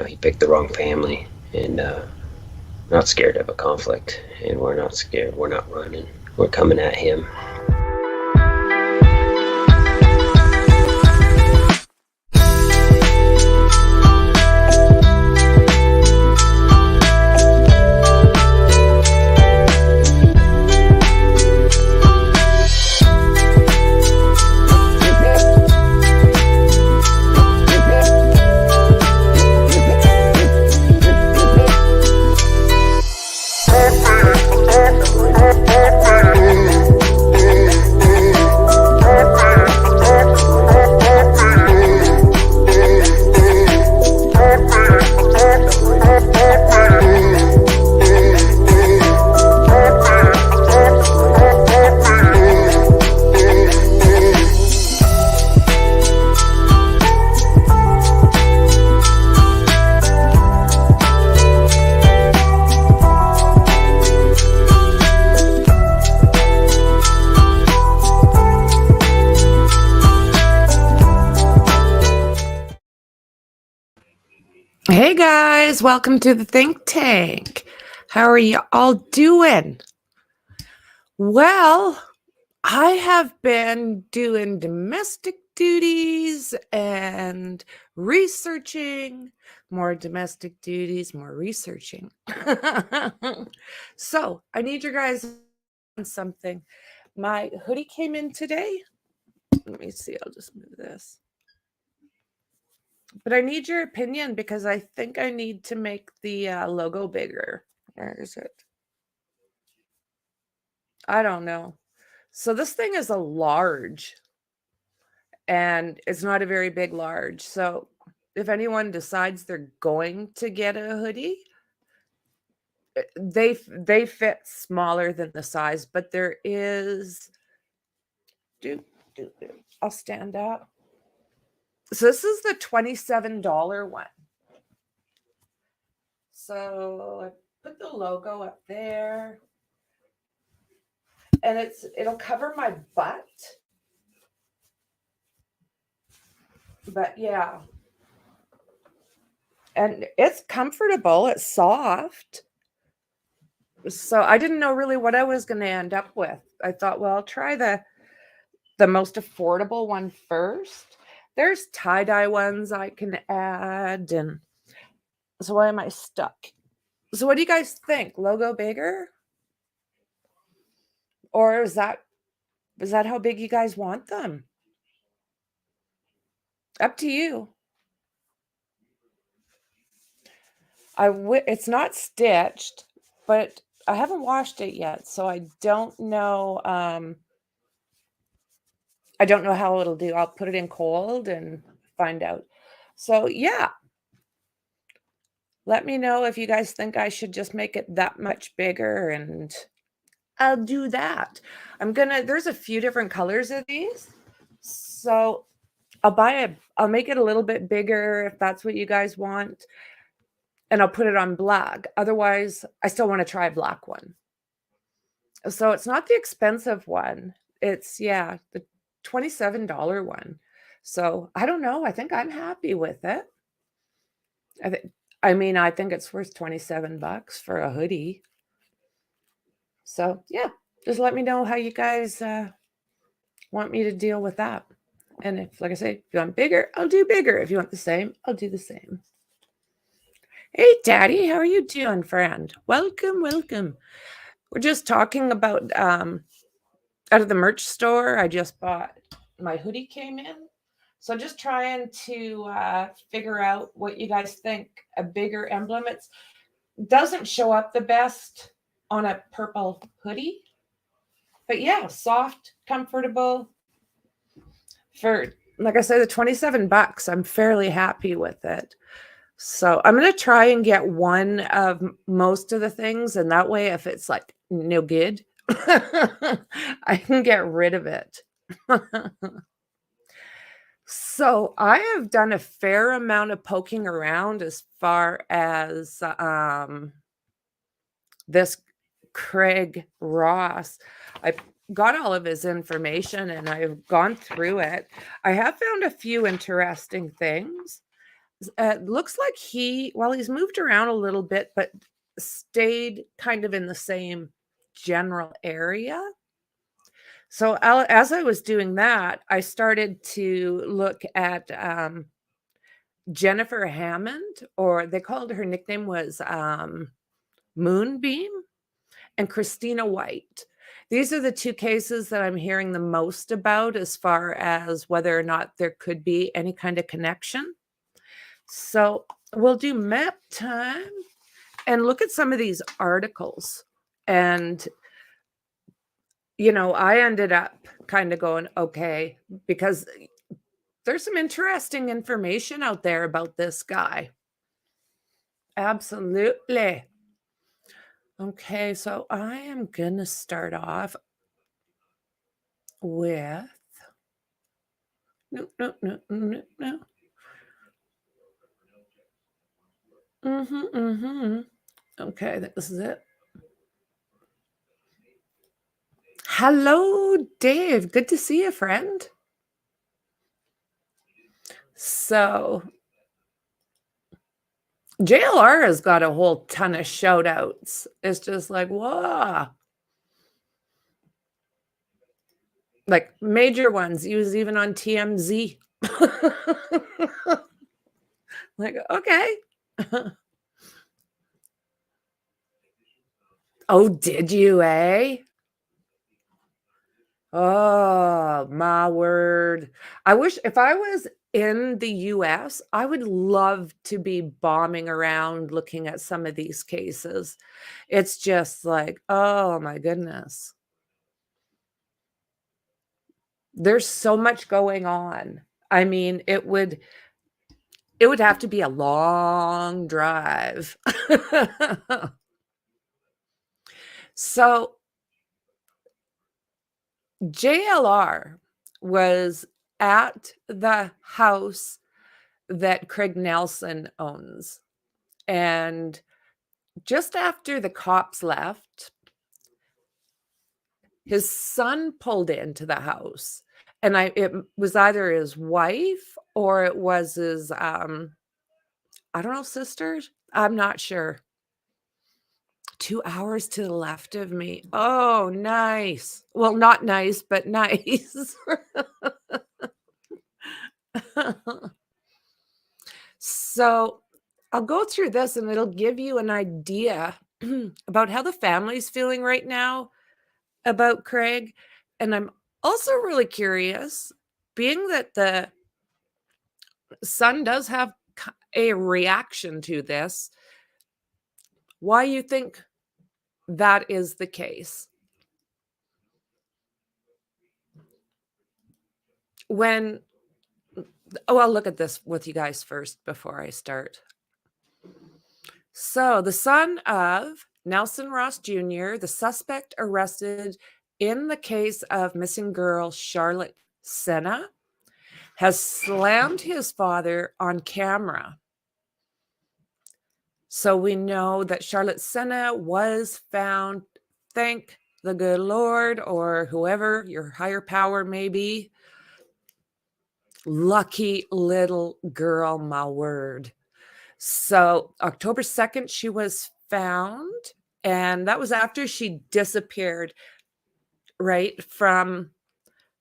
he picked the wrong family, and not scared of a conflict, and we're not scared. We're not running. We're coming at him. Hey guys, welcome to the think tank. How are you all doing? Well, I have been doing domestic duties and researching, more domestic duties, more researching. So I need your guys on something. My hoodie came in today. Let me see, I'll just move this. But I need your opinion because I think I need to make the logo bigger. Where is it? I don't know. So this thing is a large, and it's not a very big large. So if anyone decides they're going to get a hoodie, they fit smaller than the size, but there is. I'll stand up. So this is the $27 one. So I put the logo up there, and it'll cover my butt. But yeah. And it's comfortable, it's soft. So I didn't know really what I was going to end up with. I thought, well, I'll try the most affordable one first. There's tie-dye ones I can add, and so why am I stuck? So what do you guys think? Logo bigger? Or is that how big you guys want them? Up to you. It's not stitched, but I haven't washed it yet, so I don't know. I don't know how it'll do. I'll put it in cold and find out. So yeah, let me know if you guys think I should just make it that much bigger, and I'll do that. There's a few different colors of these, so I'll make it a little bit bigger if that's what you guys want, and I'll put it on black. Otherwise, I still want to try a black one. So it's not the expensive one. It's, the $27 one. So I don't know. I think I'm happy with it. I think it's worth $27 for a hoodie. So yeah, just let me know how you guys want me to deal with that. And if, like I say, if you want bigger, I'll do bigger. If you want the same, I'll do the same. Hey, Daddy, how are you doing, friend? Welcome, welcome. We're just talking about out of the merch store. I just bought, my hoodie came in. So just trying to figure out what you guys think. A bigger emblem. It doesn't show up the best on a purple hoodie. But yeah, soft, comfortable. For, like I said, the $27, I'm fairly happy with it. So I'm going to try and get one of most of the things. And that way, if it's like no good, I can get rid of it. So I have done a fair amount of poking around as far as this Craig Ross. I got all of his information and I've gone through it. I have found a few interesting things. looks like he's moved around a little bit, but stayed kind of in the same general area. So as I was doing that, I started to look at Jennifer Hammond, or they called her nickname was Moonbeam, and Christina White. These are the two cases that I'm hearing the most about as far as whether or not there could be any kind of connection. So we'll do map time and look at some of these articles. And, I ended up kind of going, okay, because there's some interesting information out there about this guy. Absolutely. Okay, so I am going to start off with no. Okay, this is it. Hello, Dave. Good to see you, friend. So JLR has got a whole ton of shout outs. It's just like, whoa. Like major ones. He was even on TMZ. Like, okay. Oh, did you, eh? Oh, my word. I wish if I was in the US, I would love to be bombing around looking at some of these cases. It's just like, oh my goodness. There's so much going on. I mean, it would have to be a long drive. So JLR was at the house that Craig Nelson owns. And just after the cops left, his son pulled into the house. And it was either his wife or it was his, I don't know, sisters. I'm not sure. 2 hours to the left of me. Oh, nice. Well, not nice, but nice. So I'll go through this and it'll give you an idea about how the family's feeling right now about Craig. And I'm also really curious, being that the son does have a reaction to this, why you think that is the case. I'll look at this with you guys first before I start. So the son of Nelson Ross Jr., the suspect arrested in the case of missing girl Charlotte Sena, has slammed his father on camera. So we know that Charlotte Sena was found, thank the good Lord, or whoever your higher power may be. Lucky little girl, my word. So October 2nd, she was found, and that was after she disappeared right from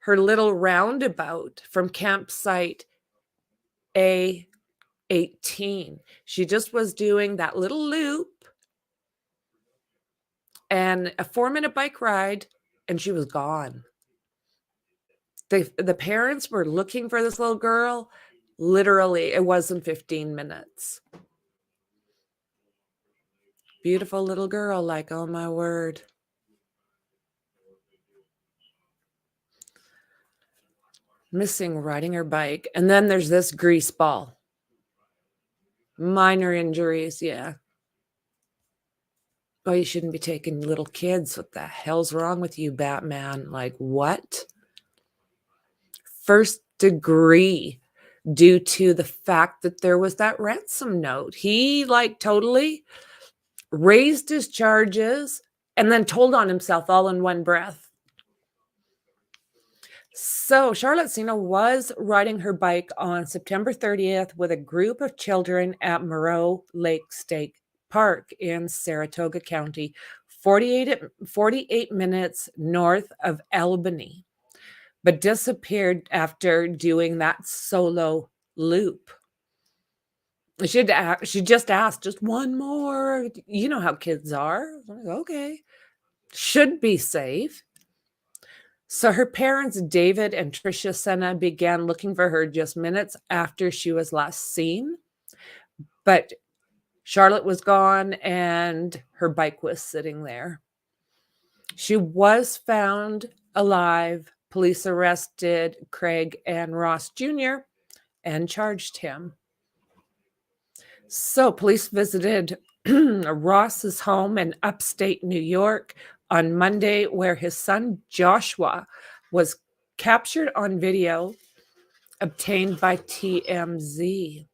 her little roundabout from campsite A18. She just was doing that little loop and a 4-minute bike ride, and she was gone. The parents were looking for this little girl. Literally, it wasn't 15 minutes. Beautiful little girl, like, oh my word. Missing riding her bike. And then there's this grease ball. Minor injuries, yeah. Oh, you shouldn't be taking little kids. What the hell's wrong with you, Batman? Like, what? First degree due to the fact that there was that ransom note. He, like, totally raised his charges and then told on himself all in one breath. So, Charlotte Sena was riding her bike on September 30th with a group of children at Moreau Lake State Park in Saratoga County, 48 minutes north of Albany, but disappeared after doing that solo loop. She just asked, just one more. You know how kids are. Like, okay. Should be safe. So her parents, David and Tricia Senna, began looking for her just minutes after she was last seen. But Charlotte was gone and her bike was sitting there. She was found alive. Police arrested Craig and Ross Jr. and charged him. So police visited Ross's home in upstate New York on Monday, where his son Joshua was captured on video obtained by TMZ.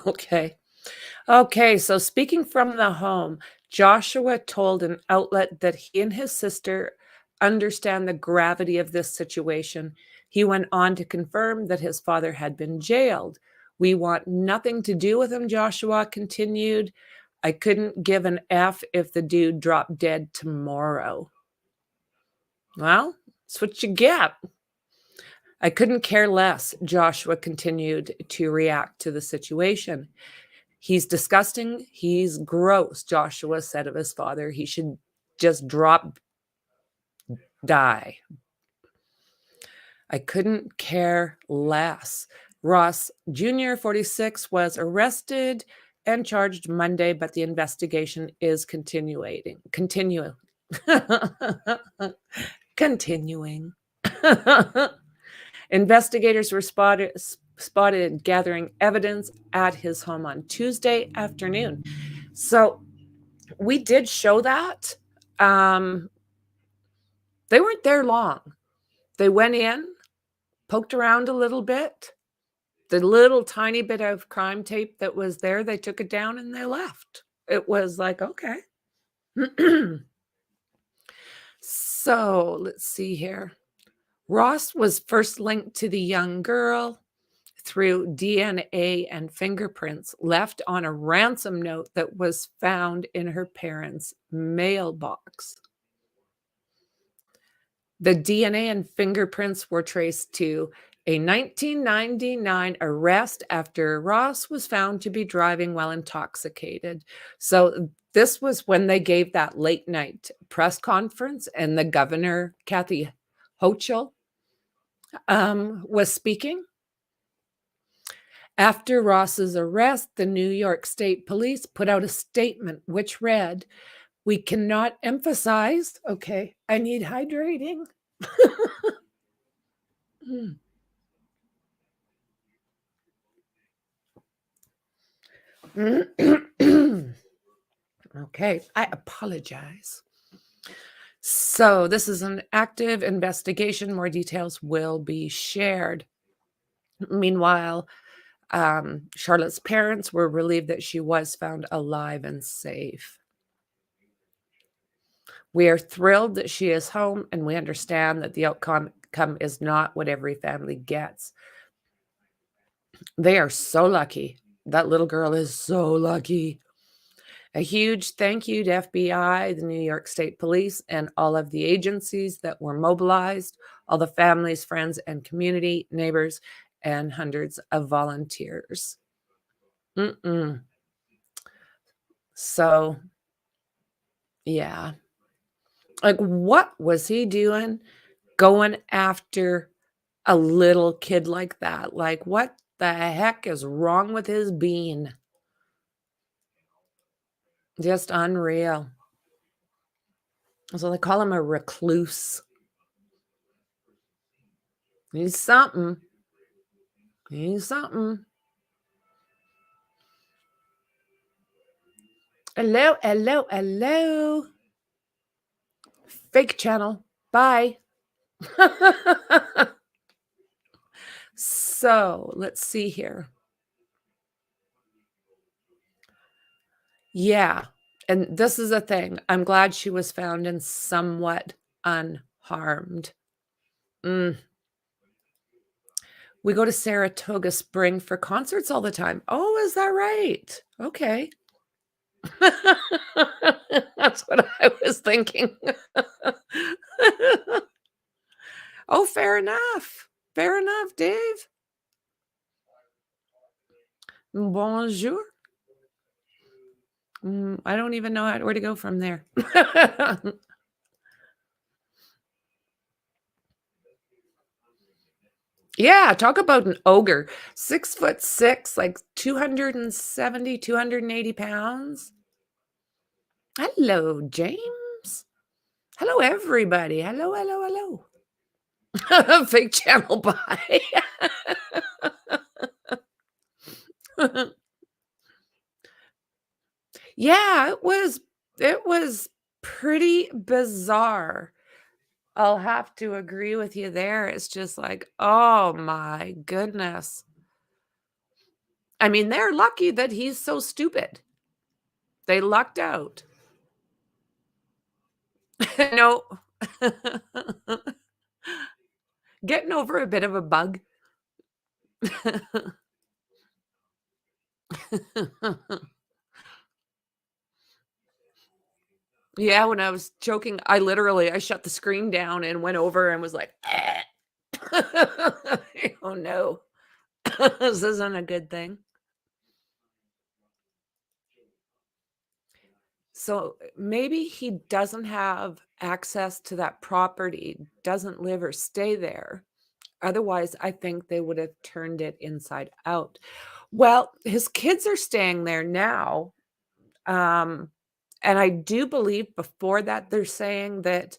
Okay. Okay, so speaking from the home, Joshua told an outlet that he and his sister understand the gravity of this situation. He went on to confirm that his father had been jailed. We want nothing to do with him, Joshua continued. I couldn't give an F if the dude dropped dead tomorrow. Well, that's what you get. I couldn't care less, Joshua continued to react to the situation. He's disgusting. He's gross, Joshua said of his father. He should just die. I couldn't care less. Ross Jr., 46, was arrested and charged Monday, but the investigation is continuing. Investigators were spotted gathering evidence at his home on Tuesday afternoon. So we did show that. They weren't there long. They went in, poked around a little bit. The little tiny bit of crime tape that was there, they took it down and they left. It was like, okay. So let's see here. Ross was first linked to the young girl through DNA and fingerprints left on a ransom note that was found in her parents' mailbox. The DNA and fingerprints were traced to a 1999 arrest after Ross was found to be driving while intoxicated. So this was when they gave that late night press conference and the governor, Kathy Hochul, was speaking. After Ross's arrest, the New York State Police put out a statement which read, "We cannot emphasize," okay, I need hydrating. Okay, I apologize. So this is an active investigation. More details will be shared. Meanwhile, Charlotte's parents were relieved that she was found alive and safe. We are thrilled that she is home, and we understand that the outcome is not what every family gets. They are so lucky. That little girl is so lucky. A huge thank you to FBI, the New York State Police, and all of the agencies that were mobilized, all the families, friends, and community, neighbors, and hundreds of volunteers. So, yeah. Like, what was he doing going after a little kid like that? Like, what the heck is wrong with his being? Just unreal. So they call him a recluse. He's something. He's something. Hello, hello, hello. Fake channel. Bye. So let's see here. Yeah. And this is a thing. I'm glad she was found and somewhat unharmed. We go to Saratoga Spring for concerts all the time. Oh, is that right? Okay. That's what I was thinking. Oh, fair enough. Fair enough, Dave. Bonjour. I don't even know where to go from there. Yeah, talk about an ogre. 6'6", like 270, 280 pounds. Hello, James. Hello, everybody. Hello, hello, hello. Fake channel buy. Yeah, it was pretty bizarre. I'll have to agree with you there. It's just like, oh my goodness. I mean, they're lucky that he's so stupid. They lucked out. No. Getting over a bit of a bug. Yeah, when I was choking, I shut the screen down and went over and was like, "Eh." Oh no. This isn't a good thing. So maybe he doesn't have access to that property, doesn't live or stay there. Otherwise, I think they would have turned it inside out. Well, his kids are staying there now. And I do believe before that, they're saying that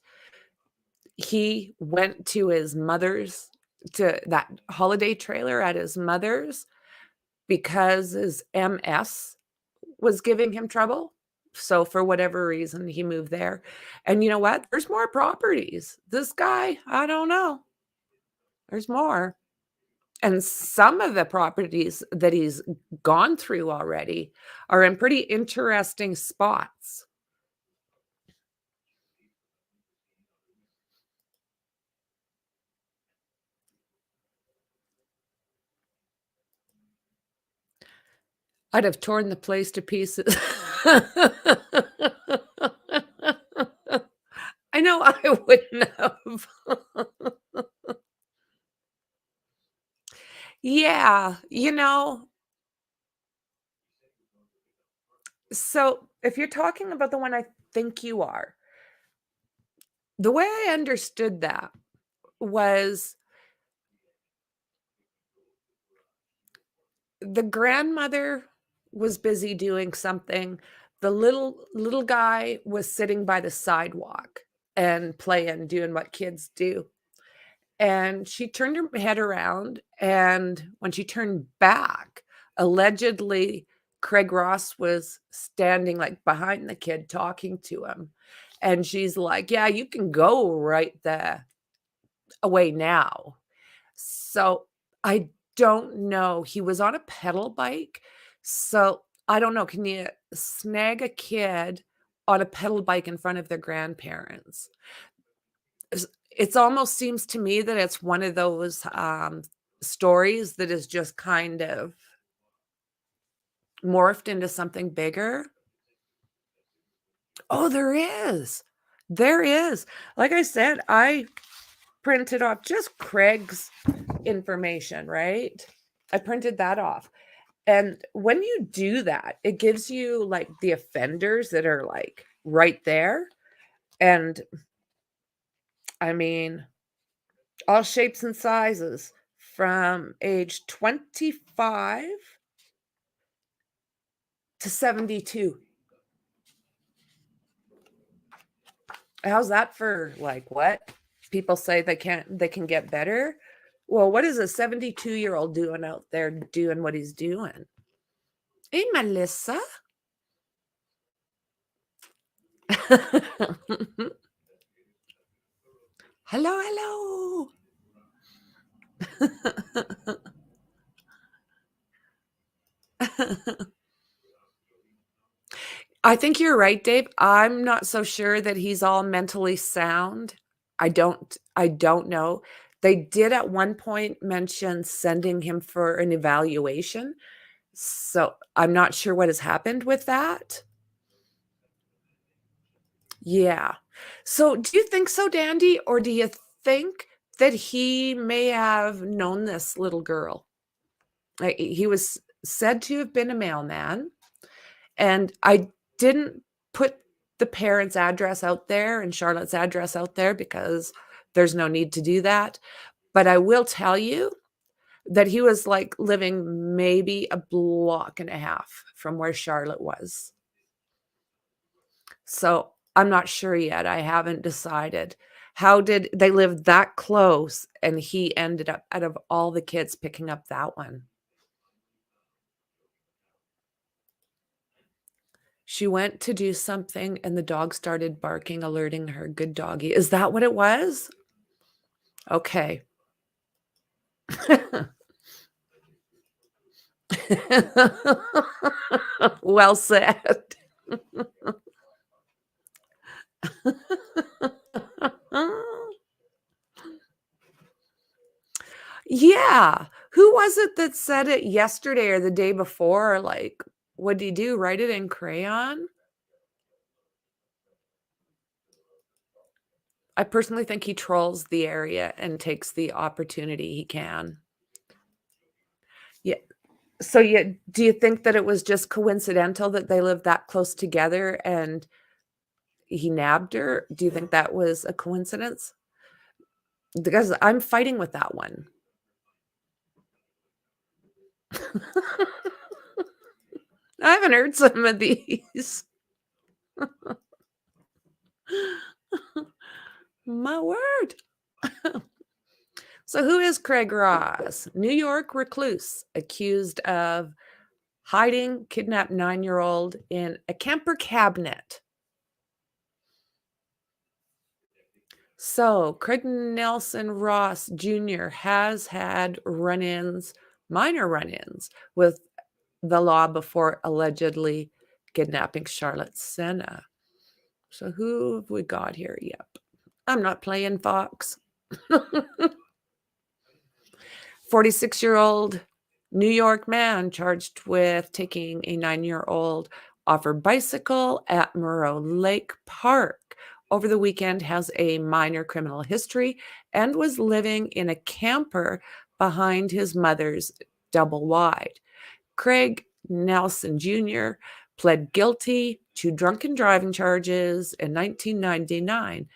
he went to his mother's, to that holiday trailer at his mother's because his MS was giving him trouble. So for whatever reason, he moved there. And you know what? There's more properties. This guy, I don't know. There's more. And some of the properties that he's gone through already are in pretty interesting spots. I'd have torn the place to pieces. I know I wouldn't have. Yeah, so if you're talking about the one I think you are, the way I understood that was the grandmother was busy doing something. The little guy was sitting by the sidewalk and playing, doing what kids do. And she turned her head around, and when she turned back, allegedly, Craig Ross was standing, like, behind the kid talking to him, and she's like, "Yeah, you can go right the away now." So, I don't know. He was on a pedal bike, so I don't know. Can you snag a kid on a pedal bike in front of their grandparents? It's almost seems to me that it's one of those, stories that is just kind of morphed into something bigger. Oh, there is. There is. Like I said, I printed off just Craig's information, right? I printed that off. And when you do that, it gives you, like, the offenders that are, like, right there. And, I mean, all shapes and sizes from age 25 to 72. How's that for, like, what? People say they can get better? Well, what is a 72-year-old doing out there doing what he's doing? Hey, Melissa. Hello, hello. I think you're right, Dave. I'm not so sure that he's all mentally sound. I don't know. They did at one point mention sending him for an evaluation. So I'm not sure what has happened with that. Yeah. So do you think so, Dandy, or do you think that he may have known this little girl? Like, he was said to have been a mailman, and I didn't put the parents' address out there and Charlotte's address out there because there's no need to do that. But I will tell you that he was like living maybe a block and a half from where Charlotte was. So I'm not sure yet. I haven't decided. How did they live that close and he ended up out of all the kids picking up that one? She went to do something and the dog started barking, alerting her. Good doggy. Is that what it was? Okay. Well said. Yeah. Who was it that said it yesterday or the day before? Like, what do you do? Write it in crayon? I personally think he trolls the area and takes the opportunity he can. Yeah. So, yeah, do you think that it was just coincidental that they lived that close together and he nabbed her? Do you think that was a coincidence? Because I'm fighting with that one. I haven't heard some of these. My word. So who is Craig Ross? New York recluse accused of hiding kidnapped 9-year-old in a camper cabinet. So Craig Nelson Ross Jr. has had run-ins, minor run-ins with the law before allegedly kidnapping Charlotte Sena. So who have we got here? Yep. I'm not playing Fox. 46-year-old New York man charged with taking a 9-year-old off her bicycle at Moreau Lake Park over the weekend has a minor criminal history and was living in a camper behind his mother's double wide. Craig Nelson Jr. pled guilty to drunken driving charges in 1999,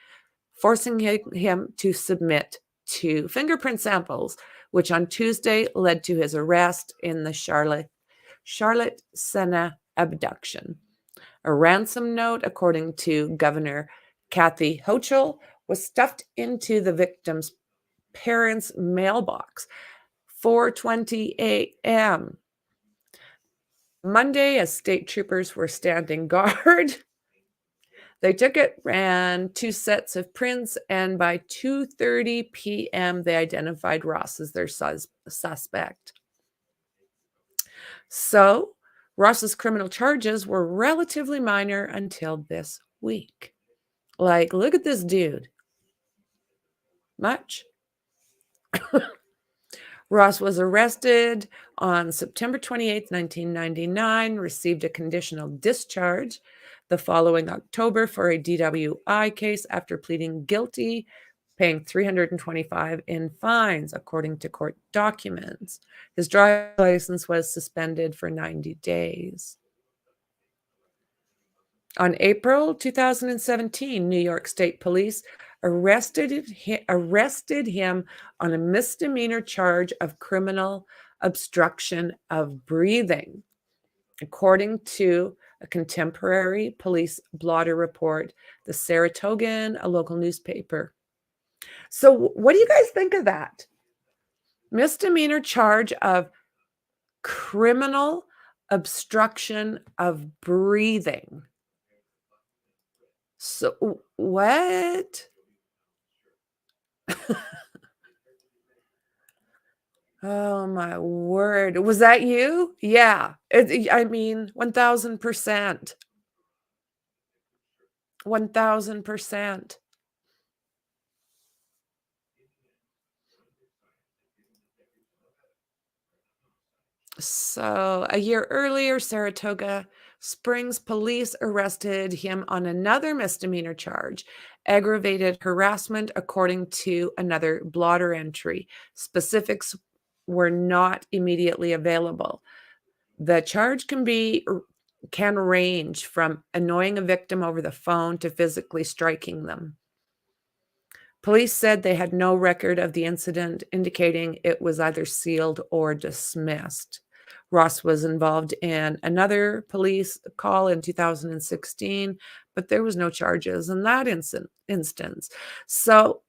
forcing him to submit to fingerprint samples, which on Tuesday led to his arrest in the Charlotte Sena abduction. A ransom note, according to Governor Kathy Hochul, was stuffed into the victim's parents' mailbox. 4:20 a.m. Monday, as state troopers were standing guard, they took it, ran 2 sets of prints, and by 2:30 p.m., they identified Ross as their suspect. So, Ross's criminal charges were relatively minor until this week. Like, look at this dude. Much? Ross was arrested on September 28, 1999, received a conditional discharge the following October for a DWI case after pleading guilty, paying $325 in fines, according to court documents. His driver's license was suspended for 90 days. On April 2017, New York State Police arrested him on a misdemeanor charge of criminal obstruction of breathing, according to a contemporary police blotter report, the Saratogan, a local newspaper. So what do you guys think of that? Misdemeanor charge of criminal obstruction of breathing. So what? Oh my word. Was that you? Yeah. I mean, 1000%. 1000%. So, a year earlier, Saratoga Springs police arrested him on another misdemeanor charge, aggravated harassment, according to another blotter entry. Specifics were not immediately available. The charge can range from annoying a victim over the phone to physically striking them. Police said they had no record of the incident, indicating it was either sealed or dismissed. Ross was involved in another police call in 2016, but there was no charges in that instance. So,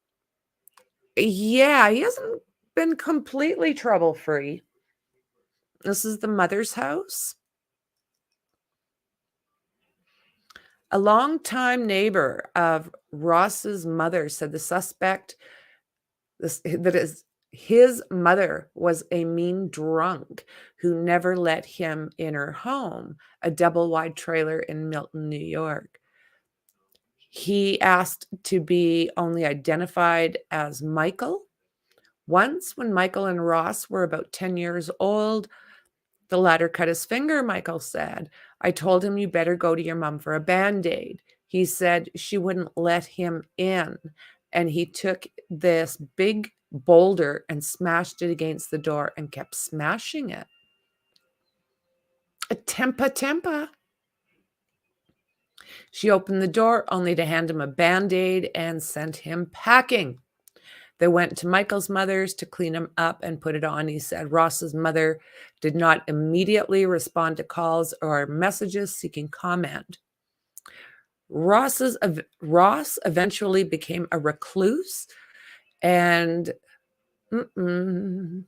yeah, he hasn't been completely trouble-free. This is the mother's house. A longtime neighbor of Ross's mother said the suspect his mother was a mean drunk who never let him in her home, a double-wide trailer in Milton, New York. He asked to be only identified as Michael. Once, when Michael and Ross were about 10 years old, the latter cut his finger, Michael said. I told him you better go to your mom for a Band-Aid. He said she wouldn't let him in, and he took this big boulder and smashed it against the door and kept smashing it. Tempa. She opened the door only to hand him a Band-Aid and sent him packing. They went to Michael's mother's to clean him up and put it on. He said Ross's mother did not immediately respond to calls or messages seeking comment. Ross eventually became a recluse, and that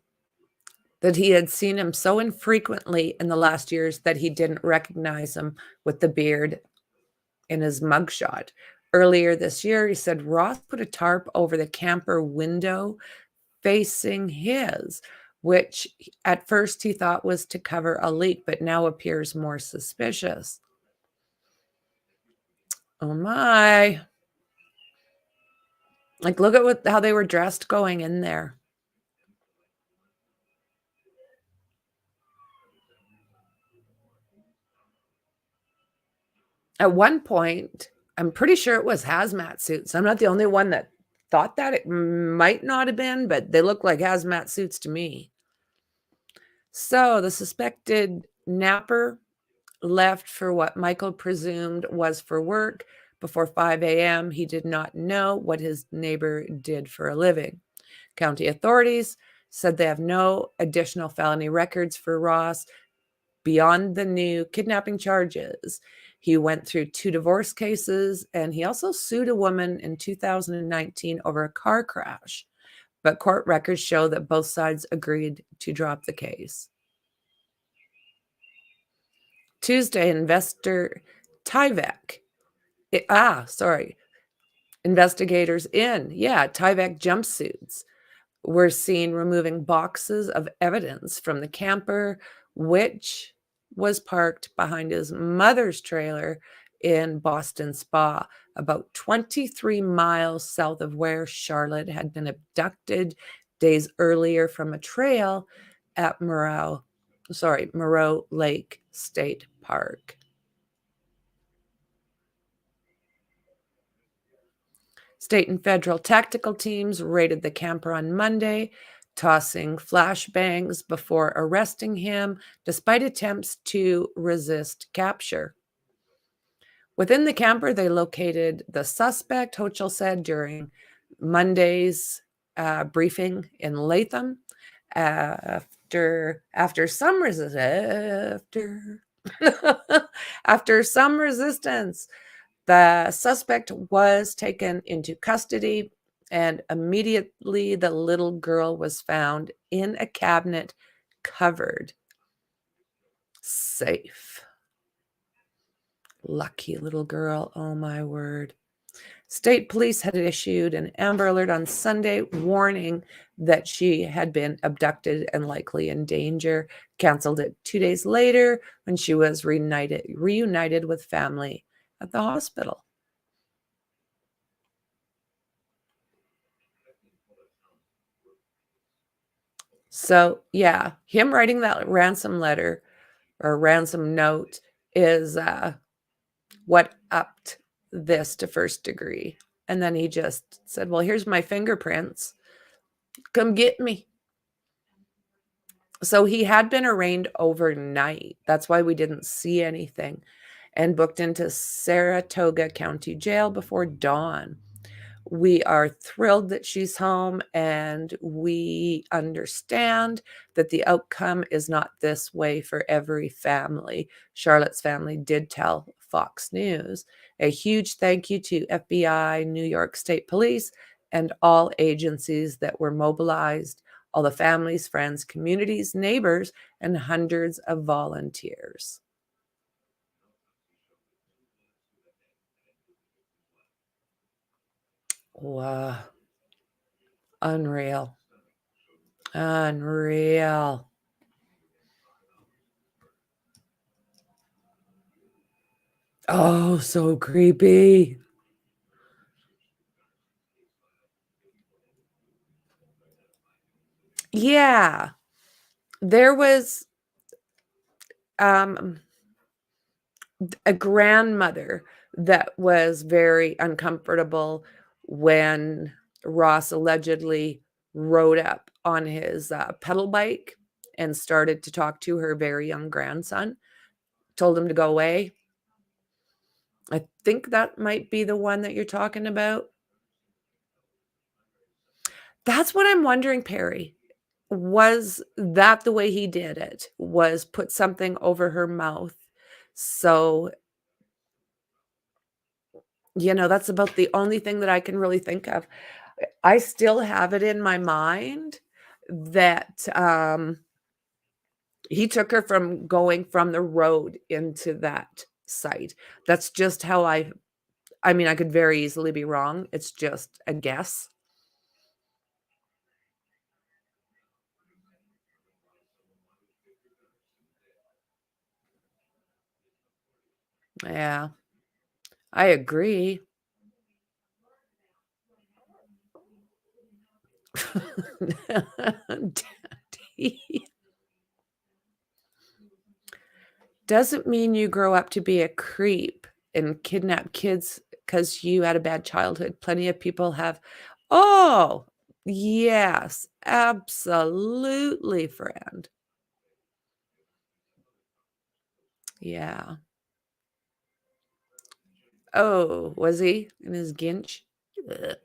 he had seen him so infrequently in the last years that he didn't recognize him with the beard in his mugshot. Earlier this year, he said Ross put a tarp over the camper window facing his, which at first he thought was to cover a leak, but now appears more suspicious. Oh my. Like, look at how they were dressed going in there. At one point, I'm pretty sure it was hazmat suits. I'm not the only one that thought that. It might not have been, but they look like hazmat suits to me. So the suspected napper left for what Michael presumed was for work before 5 a.m. He did not know what his neighbor did for a living. County authorities said they have no additional felony records for Ross beyond the new kidnapping charges. He went through 2 divorce cases, and he also sued a woman in 2019 over a car crash. But court records show that both sides agreed to drop the case. Tuesday, investigators in Tyvek jumpsuits were seen removing boxes of evidence from the camper, which was parked behind his mother's trailer in Boston Spa, about 23 miles south of where Charlotte had been abducted days earlier from a trail at Moreau Lake State Park. State and federal tactical teams raided the camper on Monday, tossing flashbangs before arresting him, despite attempts to resist capture. Within the camper, they located the suspect, Hochul said during Monday's briefing in Latham. After some resistance, the suspect was taken into custody, and immediately the little girl was found in a cabinet covered. Safe. Lucky little girl. Oh my word. State police had issued an Amber Alert on Sunday, warning that she had been abducted and likely in danger. Canceled it 2 days later when she was reunited with family at the hospital. So, yeah, him writing that ransom letter or ransom note is what upped this to first degree. And then he just said, well, here's my fingerprints. Come get me. So he had been arraigned overnight. That's why we didn't see anything, and booked into Saratoga County Jail before dawn. We are thrilled that she's home, and we understand that the outcome is not this way for every family. Charlotte's family did tell Fox News. A huge thank you to FBI, New York State Police, and all agencies that were mobilized, all the families, friends, communities, neighbors, and hundreds of volunteers. Wow. Unreal. Unreal. Oh, so creepy. Yeah. There was a grandmother that was very uncomfortable when Ross allegedly rode up on his pedal bike and started to talk to her very young grandson, told him to go away. I think that might be the one that you're talking about. That's what I'm wondering, Perry. Was that the way he did it? Was put something over her mouth? So, that's about the only thing that I can really think of. I still have it in my mind that, he took her from going from the road into that site. That's just how I mean, I could very easily be wrong. It's just a guess. Yeah, I agree. Daddy. Doesn't mean you grow up to be a creep and kidnap kids because you had a bad childhood. Plenty of people have. Oh, yes, absolutely, friend. Yeah. Oh, was he in his Ginch? Ugh.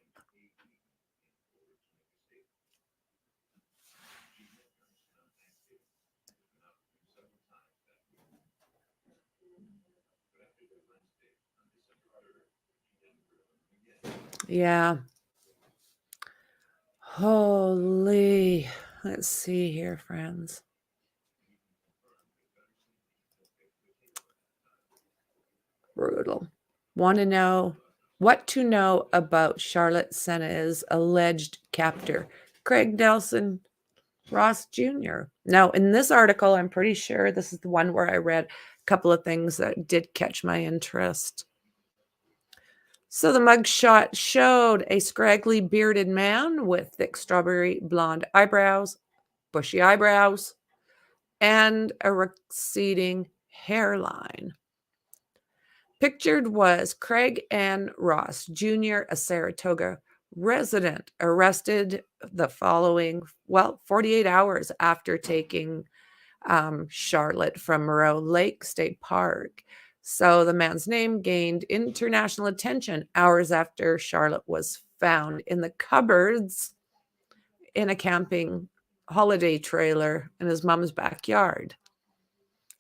Yeah. Holy. Let's see here, friends. Brutal. Want to know what to know about Charlotte Sena's alleged captor, Craig Nelson Ross Jr. Now, in this article, I'm pretty sure this is the one where I read a couple of things that did catch my interest. So the mugshot showed a scraggly bearded man with thick strawberry blonde eyebrows, bushy eyebrows, and a receding hairline. Pictured was Craig N. Ross Jr., a Saratoga resident, arrested the following, 48 hours after taking Charlotte from Moreau Lake State Park. So the man's name gained international attention hours after Charlotte was found in the cupboards in a camping holiday trailer in his mom's backyard.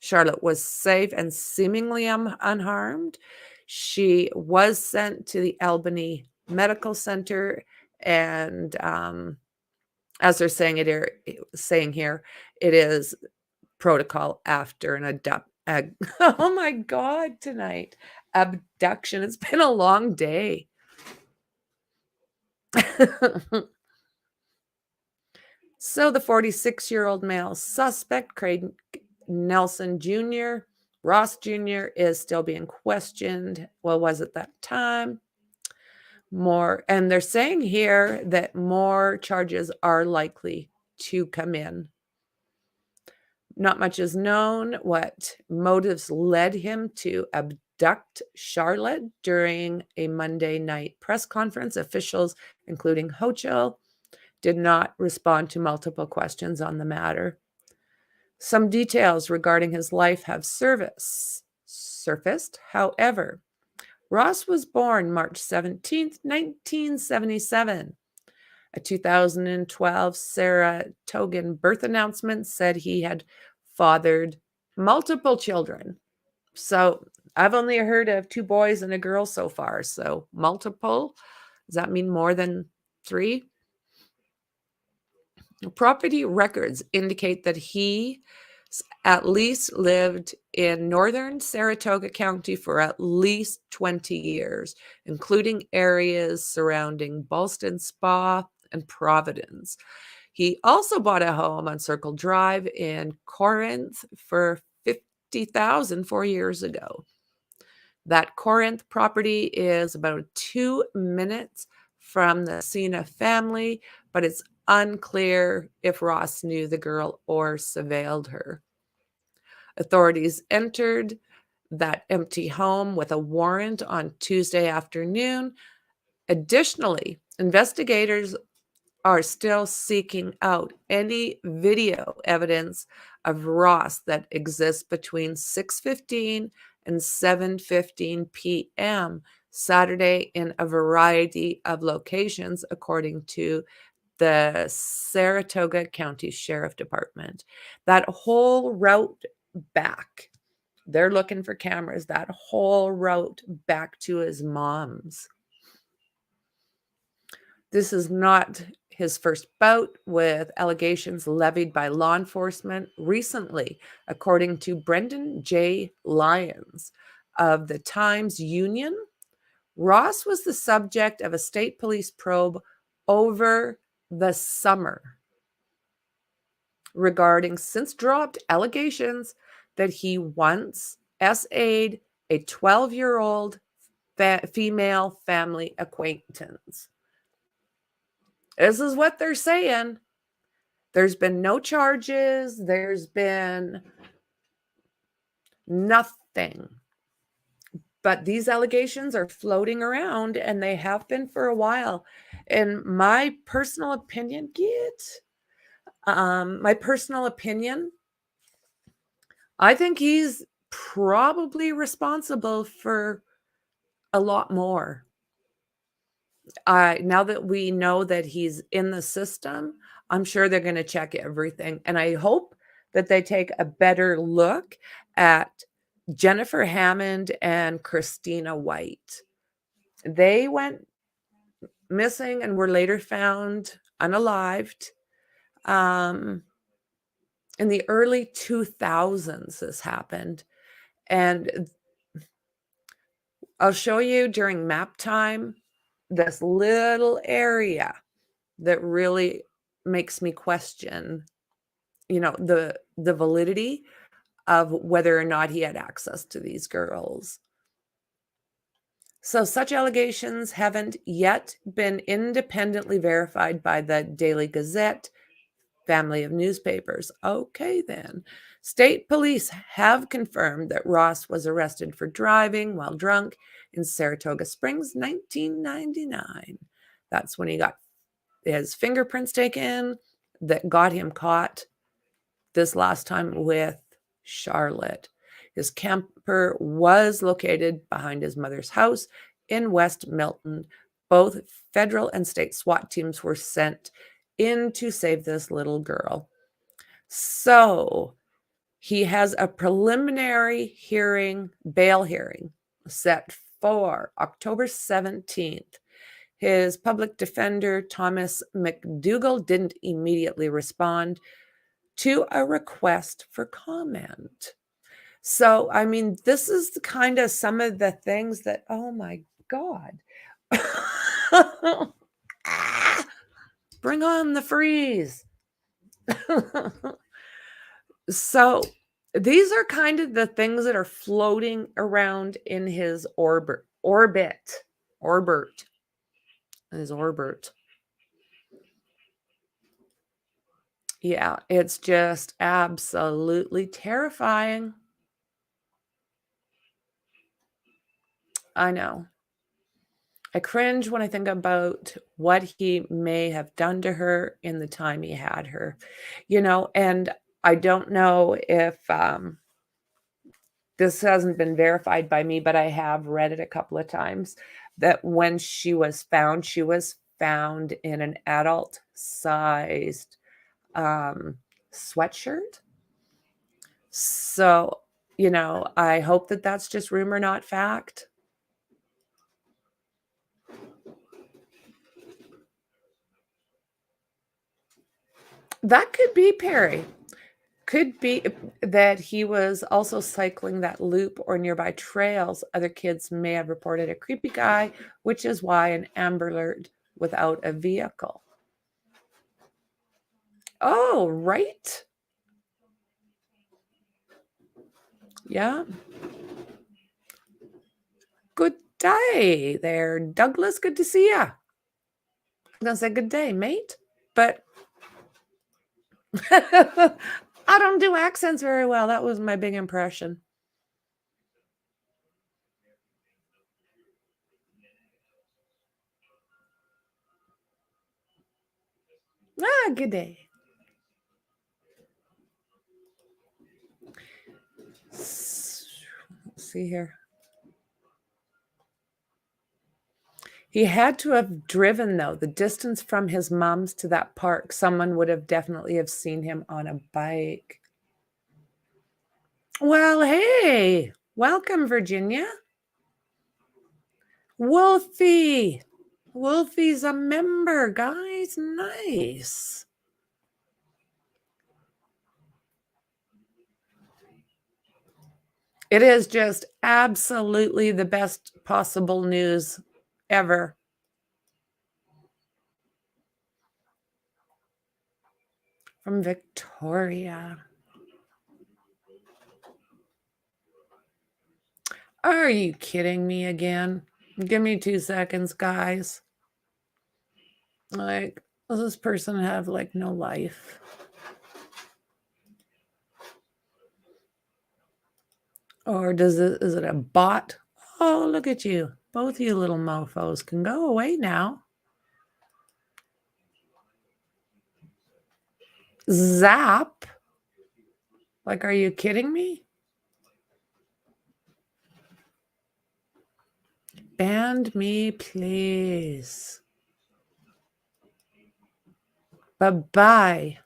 Charlotte was safe and seemingly unharmed. She was sent to the Albany Medical Center, and as they're saying here, it is protocol after an oh my God, tonight abduction. It's been a long day. So the 46-year-old male suspect, Craig Nelson Jr., Ross Jr., is still being questioned. Well, was at that time. And they're saying here that more charges are likely to come in. Not much is known what motives led him to abduct Charlotte during a Monday night press conference. Officials, including Hochul, did not respond to multiple questions on the matter. Some details regarding his life have surfaced. However, Ross was born March 17th, 1977. A 2012 Saratogan birth announcement said he had fathered multiple children. So I've only heard of 2 boys and a girl so far. So multiple, does that mean more than 3? Property records indicate that he at least lived in northern Saratoga County for at least 20 years, including areas surrounding Ballston Spa and Providence. He also bought a home on Circle Drive in Corinth for $50,000 4 years ago. That Corinth property is about 2 minutes from the Sena family, but it's unclear if Ross knew the girl or surveilled her. Authorities entered that empty home with a warrant on Tuesday afternoon. Additionally, investigators are still seeking out any video evidence of Ross that exists between 6:15 and 7:15 p.m. Saturday in a variety of locations, according to the Saratoga County Sheriff Department. That whole route back, they're looking for cameras, that whole route back to his mom's. This is not his first bout with allegations levied by law enforcement. Recently, according to Brendan J. Lyons of the Times-Union, Ross was the subject of a state police probe over the summer regarding since-dropped allegations that he once SA'd a 12-year-old female family acquaintance. This is what they're saying. There's been no charges. There's been nothing. But these allegations are floating around, and they have been for a while. In my personal opinion, I think he's probably responsible for a lot more. Now that we know that he's in the system, I'm sure they're going to check everything. And I hope that they take a better look at Jennifer Hammond and Christina White. They went missing and were later found unalived. In the early 2000s, this happened. And I'll show you during map time this little area that really makes me question, the validity of whether or not he had access to these girls. So such allegations haven't yet been independently verified by the Daily Gazette family of newspapers. Okay, then. State police have confirmed that Ross was arrested for driving while drunk in Saratoga Springs, 1999. That's when he got his fingerprints taken, that got him caught this last time with Charlotte. His camper was located behind his mother's house in West Milton. Both federal and state SWAT teams were sent in to save this little girl. So he has a preliminary bail hearing set for October 17th. His public defender, Thomas McDougall, didn't immediately respond to a request for comment. So, this is kind of some of the things that, oh my God. Bring on the freeze. So these are kind of the things that are floating around in his orbit. His orbit. Yeah, it's just absolutely terrifying. I know. I cringe when I think about what he may have done to her in the time he had her, and I don't know if this hasn't been verified by me, but I have read it a couple of times that when she was found in an adult sized sweatshirt. So, I hope that that's just rumor, not fact. That could be Perry. Could be that he was also cycling that loop or nearby trails. Other kids may have reported a creepy guy, which is why an Amber Alert without a vehicle. Oh, right. Yeah. Good day there, Douglas. Good to see ya. I'm gonna say good day, mate. But I don't do accents very well. That was my big impression. Good day. Let's see here. He had to have driven, though, the distance from his mom's to that park. Someone would have definitely have seen him on a bike. Well, hey, welcome, Virginia. Wolfie. Wolfie's a member, guys. Nice. It is just absolutely the best possible news ever. From Victoria. Are you kidding me again? Give me 2 seconds, guys. Like, does this person have, like, no life? Or is it a bot? Oh, look at you. Both you little mofos can go away now. Zap? Like, are you kidding me? Band me, please. Bye-bye.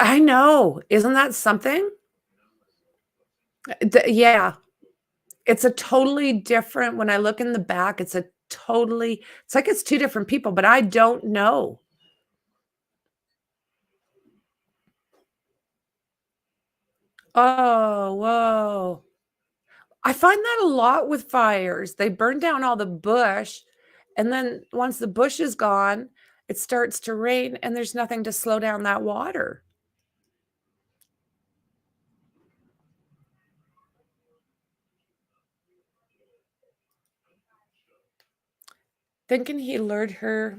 I know. Isn't that something? Yeah. It's a totally different when I look in the back, it's like it's 2 different people, but I don't know. Oh, whoa. I find that a lot with fires. They burn down all the bush, and then once the bush is gone, it starts to rain, and there's nothing to slow down that water. Thinking he lured her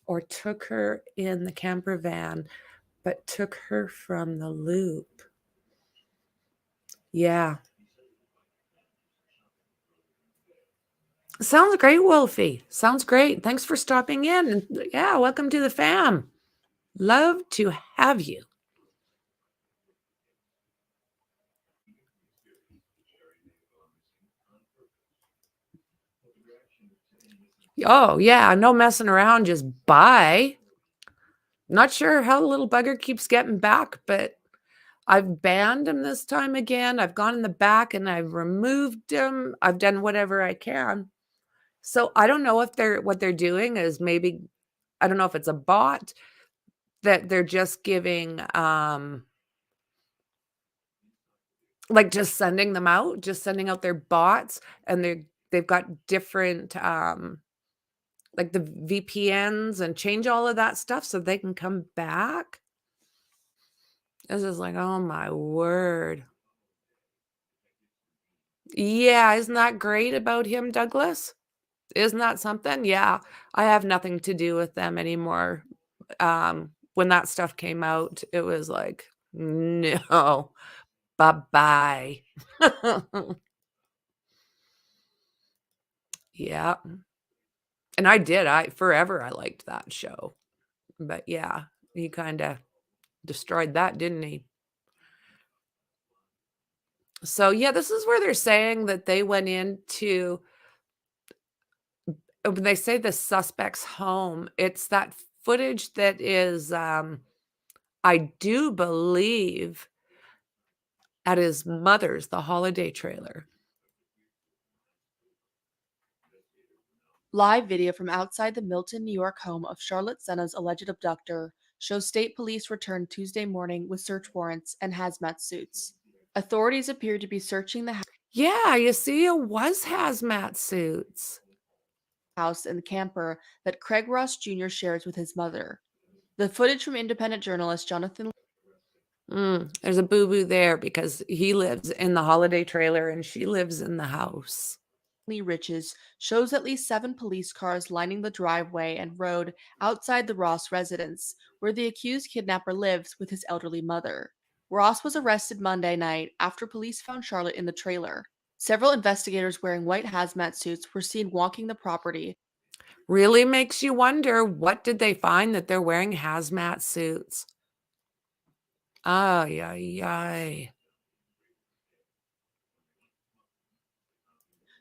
or took her in the camper van, but took her from the loop. Yeah. Sounds great, Wolfie. Sounds great. Thanks for stopping in. And yeah, welcome to the fam. Love to have you. Oh, yeah. No messing around. Just bye. Not sure how the little bugger keeps getting back, but I've banned him this time again. I've gone in the back and I've removed him. I've done whatever I can. So I don't know if what they're doing is maybe, I don't know if it's a bot that they're just giving like just sending them out, just sending out their bots, and they've got different like the VPNs and change all of that stuff so they can come back. It's just like, oh my word. Yeah, isn't that great about him, Douglas? Isn't that something? Yeah, I have nothing to do with them anymore. When that stuff came out, it was like, no, bye-bye. Yeah. And I forever I liked that show. But yeah, he kinda destroyed that, didn't he? So, yeah, this is where they're saying that they went into when they say the suspect's home, it's that footage that is, I do believe at his mother's, the holiday trailer. Live video from outside the Milton, New York home of Charlotte Sena's alleged abductor shows state police returned Tuesday morning with search warrants and hazmat suits. Authorities appear to be searching the Yeah, you see, it was hazmat suits. house and the camper that Craig Ross Jr. shares with his mother. The footage from independent journalist Jonathan There's a boo-boo there because he lives in the holiday trailer and she lives in the house. Lee Riches shows at least 7 police cars lining the driveway and road outside the Ross residence, where the accused kidnapper lives with his elderly mother. Ross was arrested Monday night after police found Charlotte in the trailer. Several investigators wearing white hazmat suits were seen walking the property. Really makes you wonder, what did they find that they're wearing hazmat suits? Ay, ay, ay.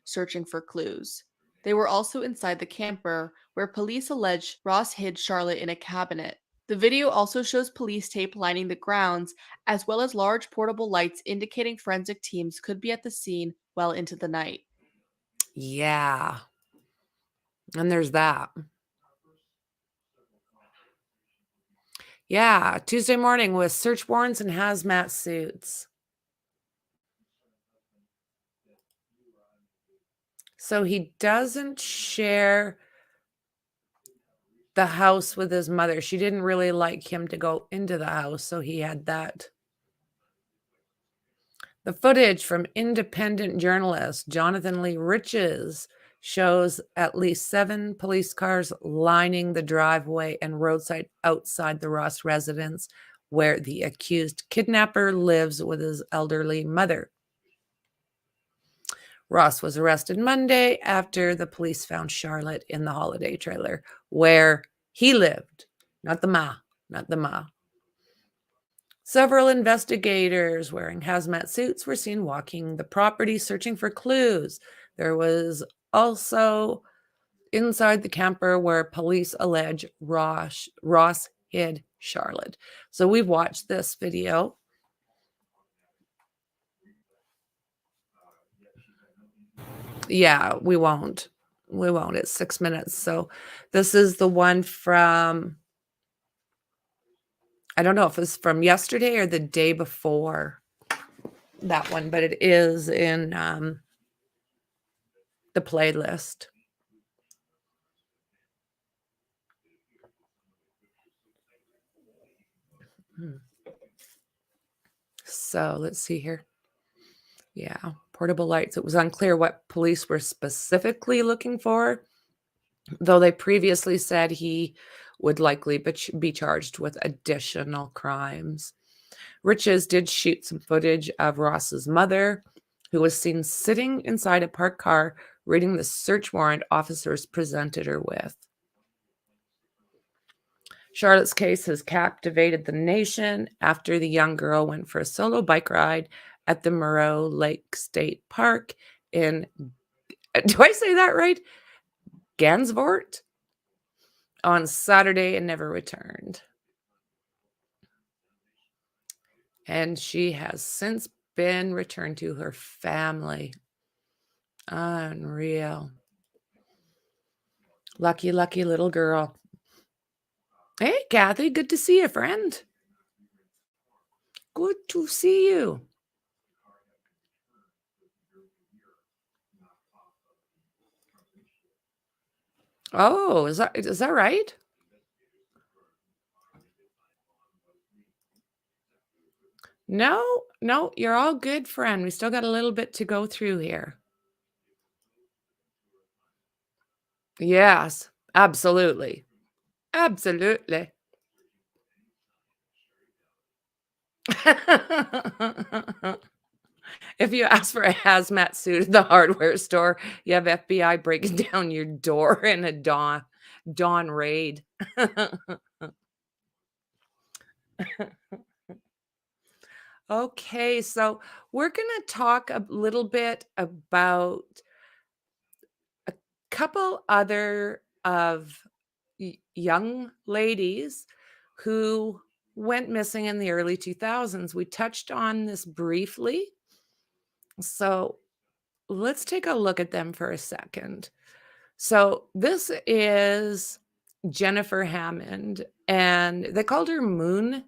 Searching for clues. They were also inside the camper, where police allege Ross hid Charlotte in a cabinet. The video also shows police tape lining the grounds, as well as large portable lights indicating forensic teams could be at the scene well into the night. Yeah. And there's that. Yeah, Tuesday morning with search warrants and hazmat suits. So he doesn't share the house with his mother. She didn't really like him to go into the house, so he had that. The footage from independent journalist Jonathan Lee Riches shows at least 7 police cars lining the driveway and roadside outside the Ross residence where the accused kidnapper lives with his elderly mother. Ross was arrested Monday after the police found Charlotte in the holiday trailer where he lived, not the ma, not the ma. Several investigators wearing hazmat suits were seen walking the property searching for clues. There was also inside the camper where police allege Ross hid Charlotte. So we've watched this video. Yeah, we won't. We won't. It's 6 minutes. So this is the one from, I don't know if it's from yesterday or the day before that one, but it is in the playlist. So let's see here. Yeah, portable lights. It was unclear what police were specifically looking for, though they previously said he would likely be charged with additional crimes. Riches did shoot some footage of Ross's mother, who was seen sitting inside a parked car reading the search warrant officers presented her with. Charlotte's case has captivated the nation after the young girl went for a solo bike ride at the Moreau Lake State Park in, do I say that right? Gansevoort on Saturday and never returned. And she has since been returned to her family. Unreal. Lucky, lucky little girl. Hey, Kathy, good to see you, friend. Good to see you. Oh, is that right? No, no, you're all good, friend. We still got a little bit to go through here. Yes, absolutely. Absolutely. If you ask for a hazmat suit at the hardware store, you have FBI breaking down your door in a dawn raid. Okay, so we're gonna talk a little bit about a couple other of young ladies who went missing in the early 2000s. We touched on this briefly. So let's take a look at them for a second. So this is Jennifer Hammond, and they called her Moonbeam,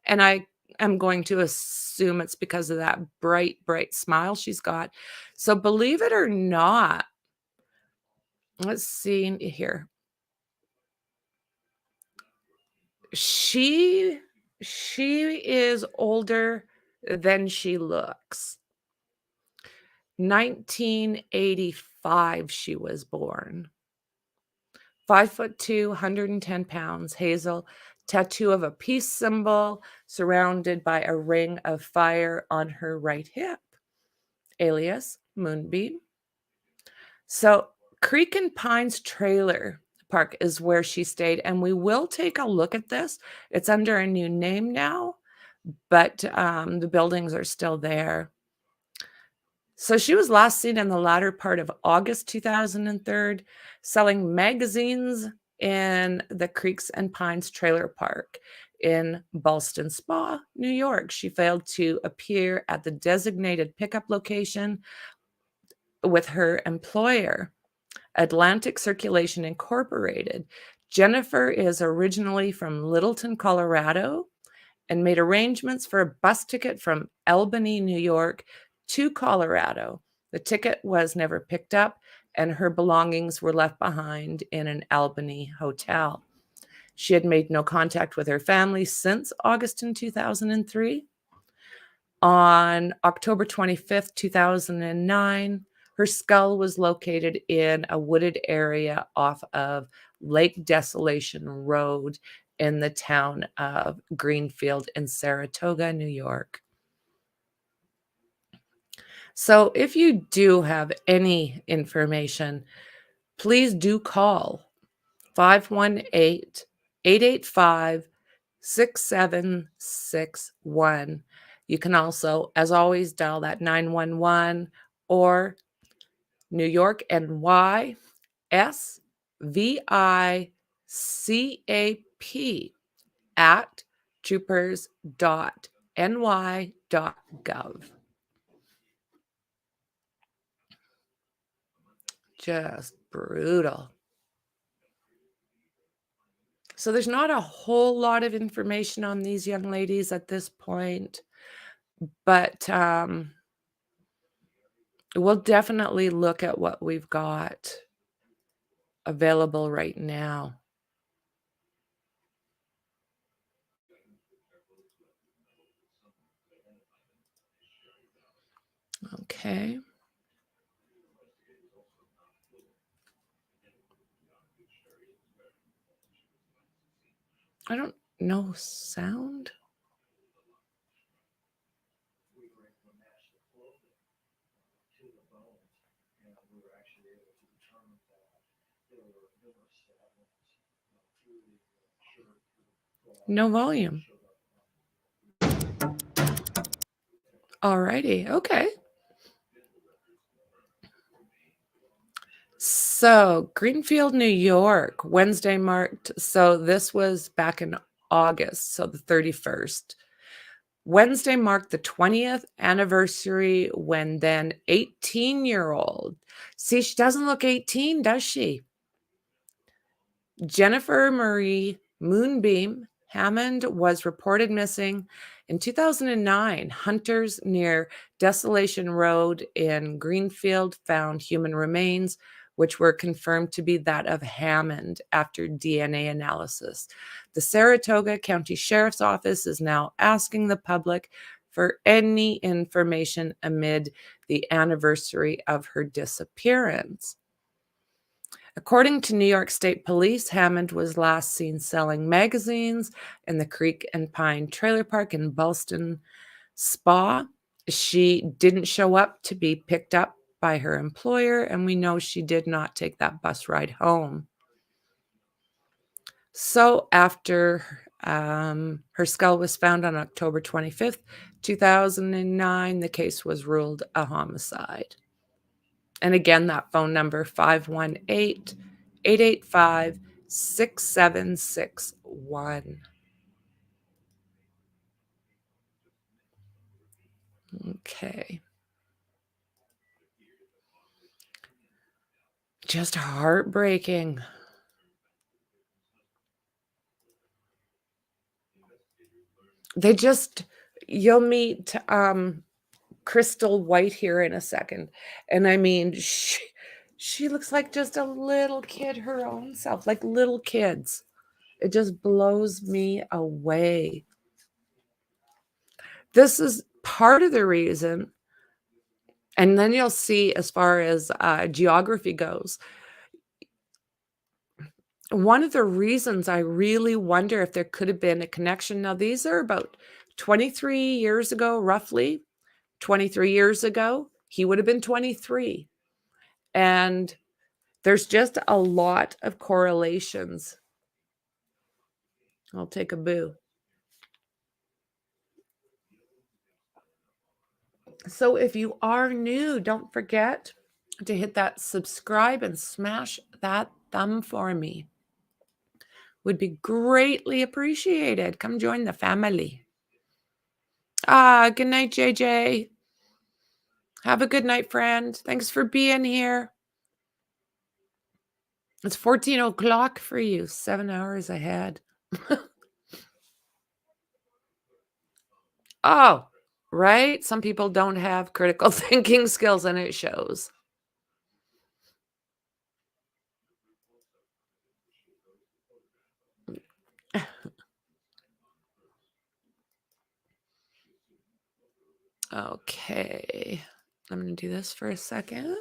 and I am going to assume it's because of that bright, bright smile she's got. So believe it or not, let's see here. She is older than she looks. 1985 she was born. 5'2", 110 pounds, hazel, tattoo of a peace symbol surrounded by a ring of fire on her right hip, alias Moonbeam. So Creek and Pines Trailer Park is where she stayed, and we will take a look at this. It's under a new name now, but the buildings are still there. So she was last seen in the latter part of August 2003 selling magazines in the Creeks and Pines Trailer Park in Ballston Spa, New York. She failed to appear at the designated pickup location with her employer, Atlantic Circulation Incorporated. Jennifer is originally from Littleton, Colorado, and made arrangements for a bus ticket from Albany, New York to Colorado. The ticket was never picked up, and her belongings were left behind in an Albany hotel. She had made no contact with her family since August in 2003. On October 25th, 2009, her skull was located in a wooded area off of Lake Desolation Road in the town of Greenfield in Saratoga, New York. So if you do have any information, please do call 518-885-6761. You can also, as always, dial that 911 or New York NY SVICAP at troopers.ny.gov. Just brutal. So there's not a whole lot of information on these young ladies at this point, but we'll definitely look at what we've got available right now. Okay. I don't know sound. No volume. Alrighty, okay. So Greenfield, New York, Wednesday marked. So this was back in August, so the 31st. Wednesday marked the 20th anniversary when then 18-year-old. See, she doesn't look 18, does she? Jennifer Marie Moonbeam Hammond was reported missing in 2009. Hunters near Desolation Road in Greenfield found human remains which were confirmed to be that of Hammond after DNA analysis. The Saratoga County Sheriff's Office is now asking the public for any information amid the anniversary of her disappearance. According to New York State Police, Hammond was last seen selling magazines in the Creek and Pine Trailer Park in Ballston Spa. She didn't show up to be picked up by her employer, and we know she did not take that bus ride home. So after her skull was found on October 25th, 2009, the case was ruled a homicide. And again, that phone number, 518-885-6761. Okay. Just heartbreaking. You'll meet Crystal White here in a second. And I mean, she looks like just a little kid her own self, like little kids. It just blows me away. This is part of the reason. And then you'll see, as far as geography goes, one of the reasons I really wonder if there could have been a connection. Now, these are about 23 years ago, roughly. 23 years ago, he would have been 23. And there's just a lot of correlations. I'll take a boo. So if you are new, don't forget to hit that subscribe and smash that thumb for me. Would be greatly appreciated. Come join the family. Good night, JJ. Have a good night, friend. Thanks for being here. It's 14 o'clock for you, 7 hours ahead. Oh, right? Some people don't have critical thinking skills, and it shows. Okay. I'm going to do this for a second.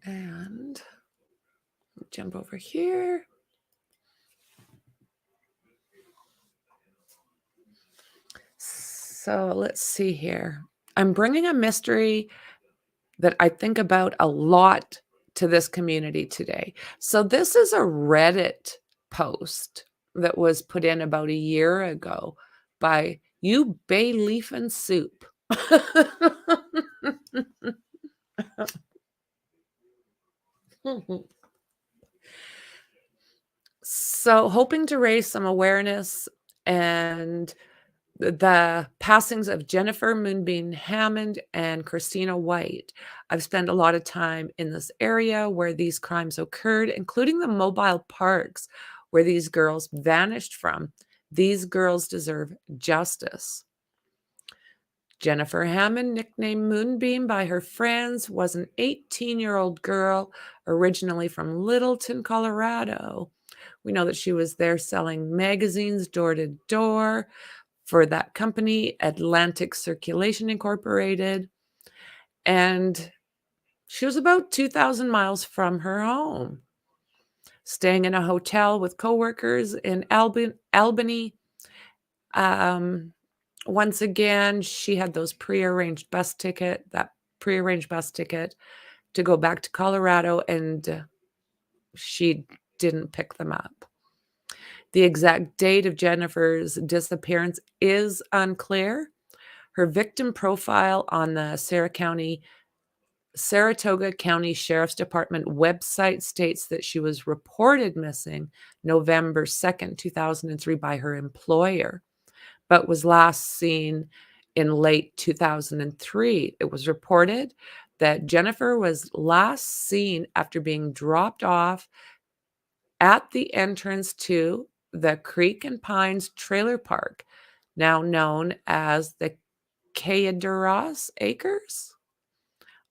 And jump over here. So let's see here. I'm bringing a mystery that I think about a lot to this community today. So this is a Reddit post that was put in about a year ago by You Bay Leaf and Soup. So hoping to raise some awareness and the passings of Jennifer Moonbeam Hammond and Christina White. I've spent a lot of time in this area where these crimes occurred, including the mobile parks where these girls vanished from. These girls deserve justice. Jennifer Hammond, nicknamed Moonbeam by her friends, was an 18-year-old girl originally from Littleton, Colorado. We know that she was there selling magazines door to door for that company, Atlantic Circulation Incorporated. And she was about 2,000 miles from her home, staying in a hotel with coworkers in Albany. Once again, she had that prearranged bus ticket to go back to Colorado, and she didn't pick them up. The exact date of Jennifer's disappearance is unclear. Her victim profile on the Saratoga County Sheriff's Department website states that she was reported missing November 2nd, 2003 by her employer, but was last seen in late 2003. It was reported that Jennifer was last seen after being dropped off at the entrance to the Creek and Pines Trailer Park, now known as the Cayaduras Acres.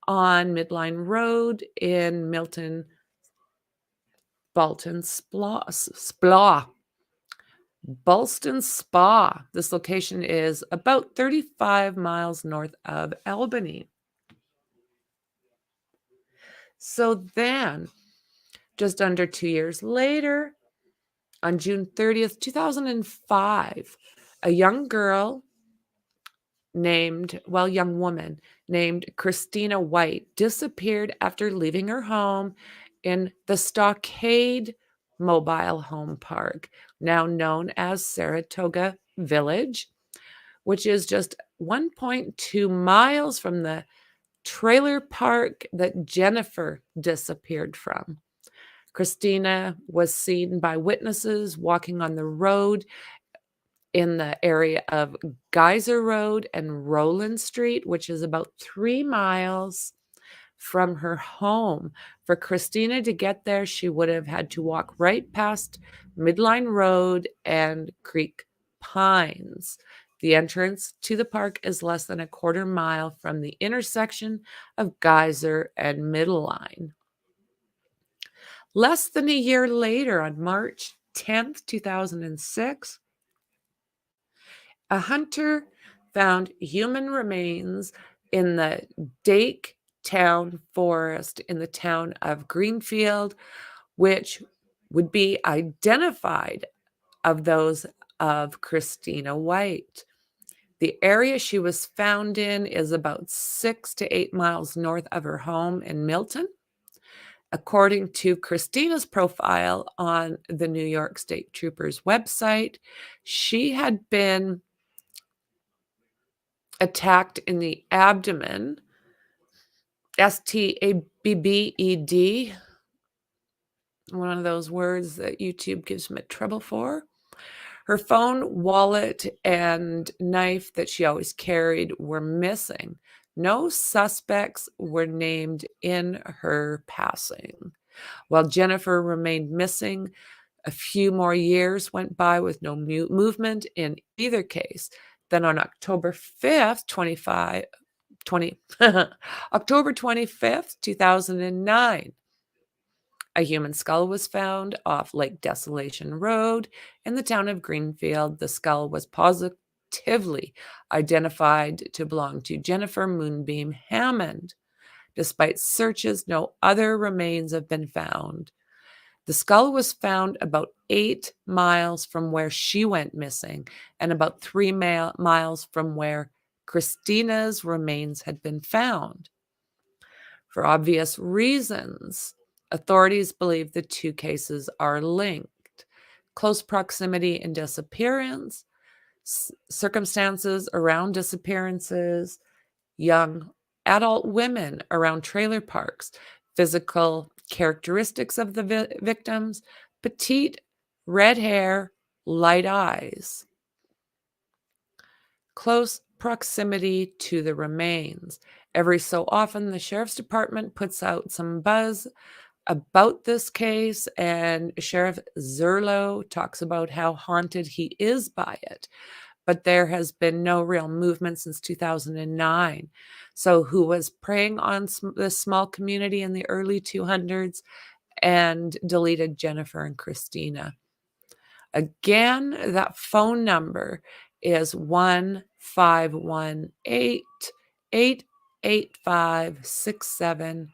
on Midline Road in Milton, Balston Spa. This location is about 35 miles north of Albany. So then, just under 2 years later, on June 30th, 2005, a young woman named Christina White disappeared after leaving her home in the Stockade Mobile Home Park, now known as Saratoga Village, which is just 1.2 miles from the trailer park that Jennifer disappeared from. Christina was seen by witnesses walking on the road in the area of Geyser Road and Roland Street, which is about 3 miles from her home. For Christina to get there, she would have had to walk right past Midline Road and Creek Pines. The entrance to the park is less than a quarter mile from the intersection of Geyser and Midline. Less than a year later, on March 10th, 2006, a hunter found human remains in the Dake Town Forest in the town of Greenfield, which would be identified of those of Christina White. The area she was found in is about 6 to 8 miles north of her home in Milton. According to Christina's profile on the New York State Troopers website, she had been attacked in the abdomen, STABBED, one of those words that YouTube gives me trouble for. Her phone, wallet, and knife that she always carried were missing. No suspects were named in her passing. While Jennifer remained missing, a few more years went by with no movement in either case. Then on October 5th, 2009, a human skull was found off Lake Desolation Road in the town of Greenfield. The skull was positively identified to belong to Jennifer Moonbeam Hammond. Despite searches, no other remains have been found. The skull was found about 8 miles from where she went missing and about 3 miles from where Christina's remains had been found. For obvious reasons, authorities believe the two cases are linked. Close proximity and disappearance, circumstances around disappearances, young adult women around trailer parks, physical characteristics of the victims, petite, red hair, light eyes. Close proximity to the remains. Every so often, the sheriff's department puts out some buzz about this case, and Sheriff Zerlo talks about how haunted he is by it. But there has been no real movement since 2009. So who was preying on this small community in the early 200s and deleted Jennifer and Christina? Again, that phone number is 1-518-885-6761.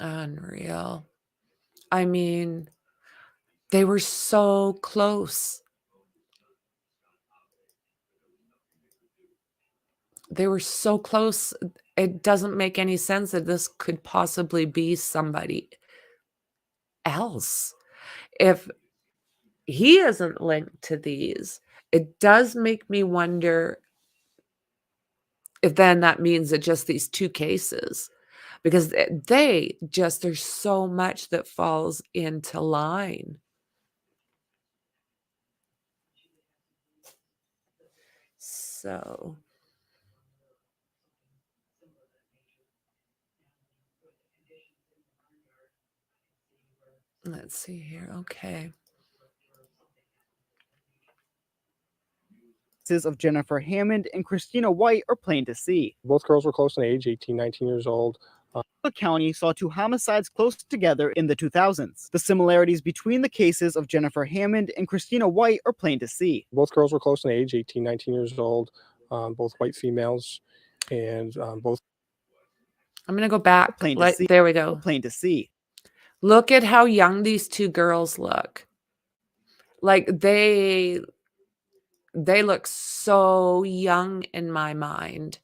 Unreal. I mean, they were so close. They were so close. It doesn't make any sense that this could possibly be somebody else. If he isn't linked to these, it does make me wonder if then that means that just these two cases, because there's so much that falls into line. So let's see here. Okay. cases of Jennifer Hammond and Christina White are plain to see. Both girls were close in age, 18, 19 years old. The county saw two homicides close together in the 2000s. The similarities between the cases of Jennifer Hammond and Christina White are plain to see. Both girls were close in age, 18, 19 years old, both white females, and both. I'm going to go back. Plain to see. There we go. Plain to see. Look at how young these two girls look. Like they look so young in my mind.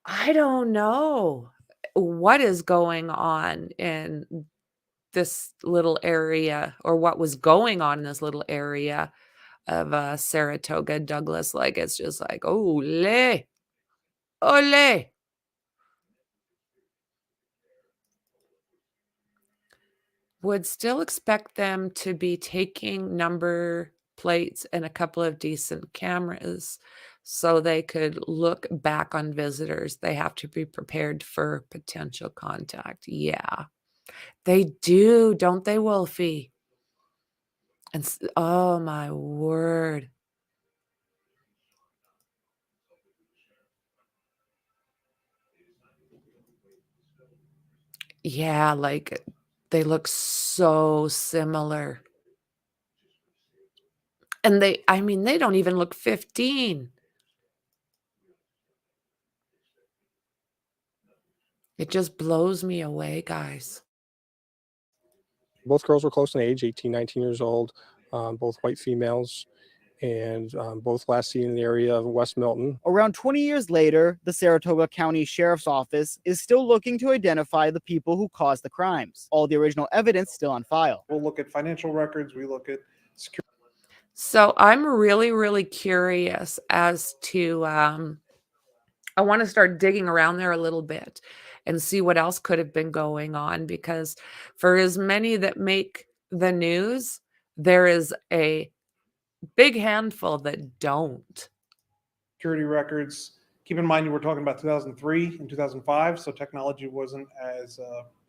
I don't know what is going on in this little area, or what was going on in this little area of Saratoga, Douglas. Like, it's just like, ole, ole. Would still expect them to be taking number plates and a couple of decent cameras so they could look back on visitors. They have to be prepared for potential contact. Yeah, they do, don't they, Wolfie? And oh my word. Yeah, like they look so similar. And they don't even look 15. It just blows me away, guys. Both girls were close in age, 18, 19 years old, both white females, and both last seen in the area of West Milton. Around 20 years later, the Saratoga County Sheriff's Office is still looking to identify the people who caused the crimes. All the original evidence still on file. We'll look at financial records. We look at security. So I'm really, really curious as to, I want to start digging around there a little bit and see what else could have been going on, because for as many that make the news, there is a big handful that don't. Security records. Keep in mind, you were talking about 2003 and 2005, so technology wasn't as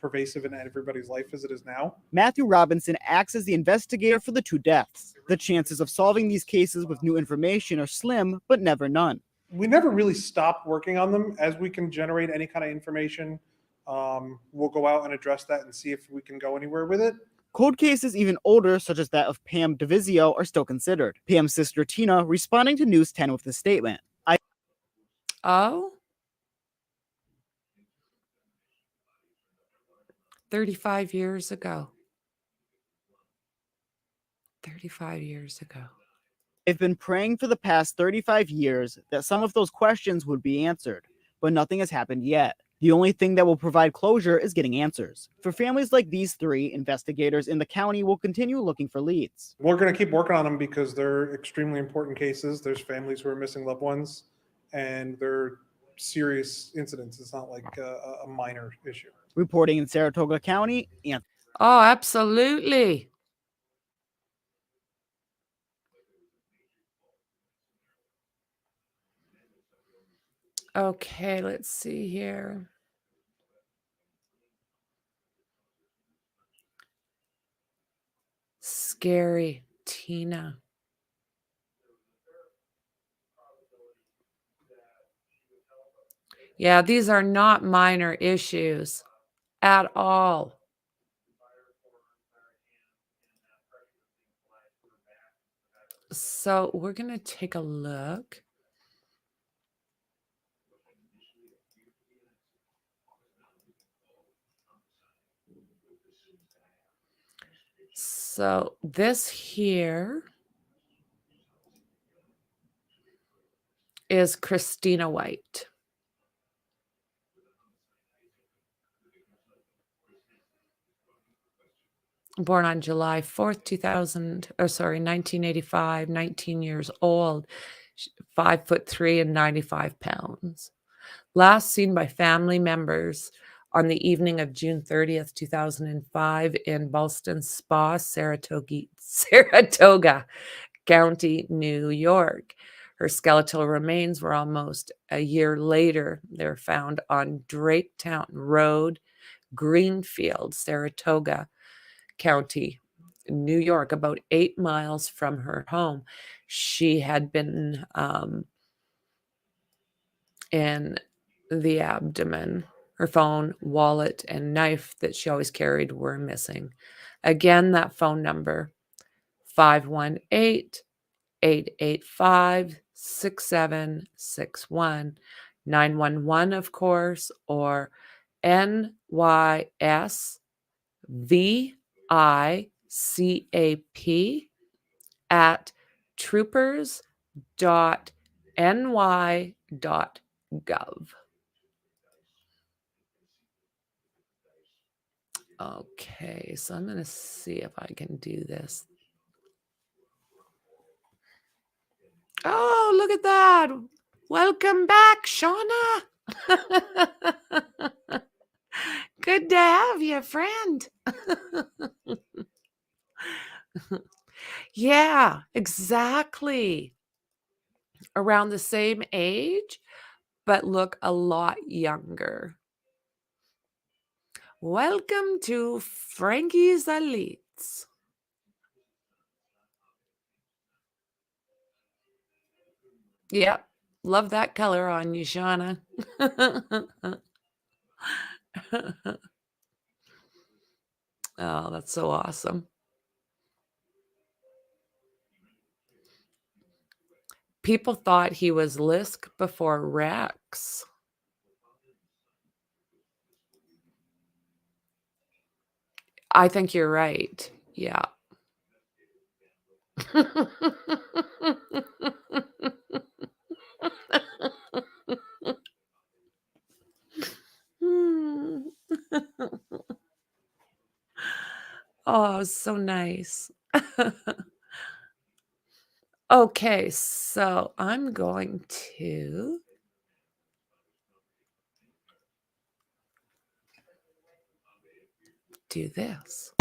pervasive in everybody's life as it is now. Matthew Robinson acts as the investigator for the two deaths. The chances of solving these cases with new information are slim, but never none. We never really stopped working on them. As we can generate any kind of information, we'll go out and address that and see if we can go anywhere with it. Cold cases even older, such as that of Pam DeVizio, are still considered. Pam's sister Tina responding to News 10 with this statement. 35 years ago. 35 years ago. I've been praying for the past 35 years that some of those questions would be answered, but nothing has happened yet. The only thing that will provide closure is getting answers. For families like these three, investigators in the county will continue looking for leads. We're going to keep working on them because they're extremely important cases. There's families who are missing loved ones, and they're serious incidents. It's not like a minor issue. Reporting in Saratoga County, Anthony. Oh, absolutely. Okay, let's see here. Scary Tina. Yeah, these are not minor issues at all. So we're going to take a look. So this here is Christina White. Born on July 4th, 1985, 19 years old, 5'3" and 95 pounds. Last seen by family members on the evening of June 30th, 2005 in Ballston Spa, Saratoga County, New York. Her skeletal remains were almost a year later. They were found on Draketown Road, Greenfield, Saratoga County, New York, about 8 miles from her home. she had been in the abdomen. Her phone, wallet, and knife that she always carried were missing. Again, that phone number, 518-885-6761. 911, of course, or NYSVICAP at troopers.ny.gov. Okay, so I'm going to see if I can do this. Oh, look at that. Welcome back, Shauna. Good to have you, friend. Yeah, exactly. Around the same age, but look a lot younger. Welcome to Frankie's Elites. Yep, love that color on you, Shauna. Oh, that's so awesome. People thought he was Lisk before Rex. I think you're right. Yeah. Oh, so nice. Okay, so I'm going to do this.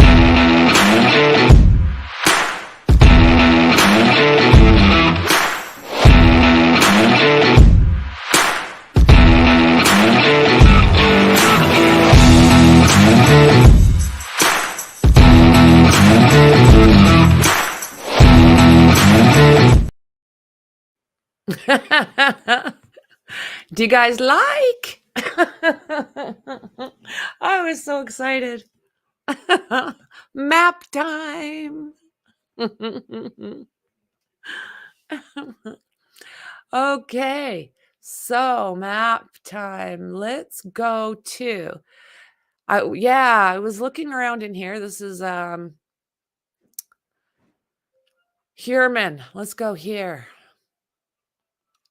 Do you guys like? I was so excited. Map time. Okay, so map time. Let's go to. I was looking around in here. This is HEUERMANN. Let's go here.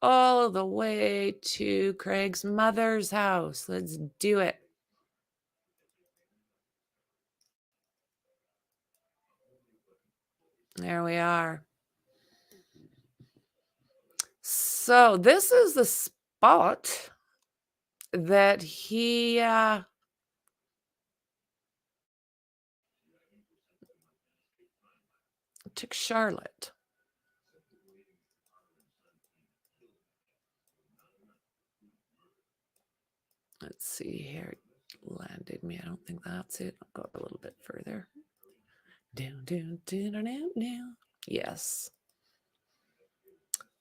All the way to Craig's mother's house. Let's do it. There we are. So this is the spot that he took Charlotte. Let's see here. It landed me. I don't think that's it. I'll go a little bit further. Down, down, down, down, down. Yes.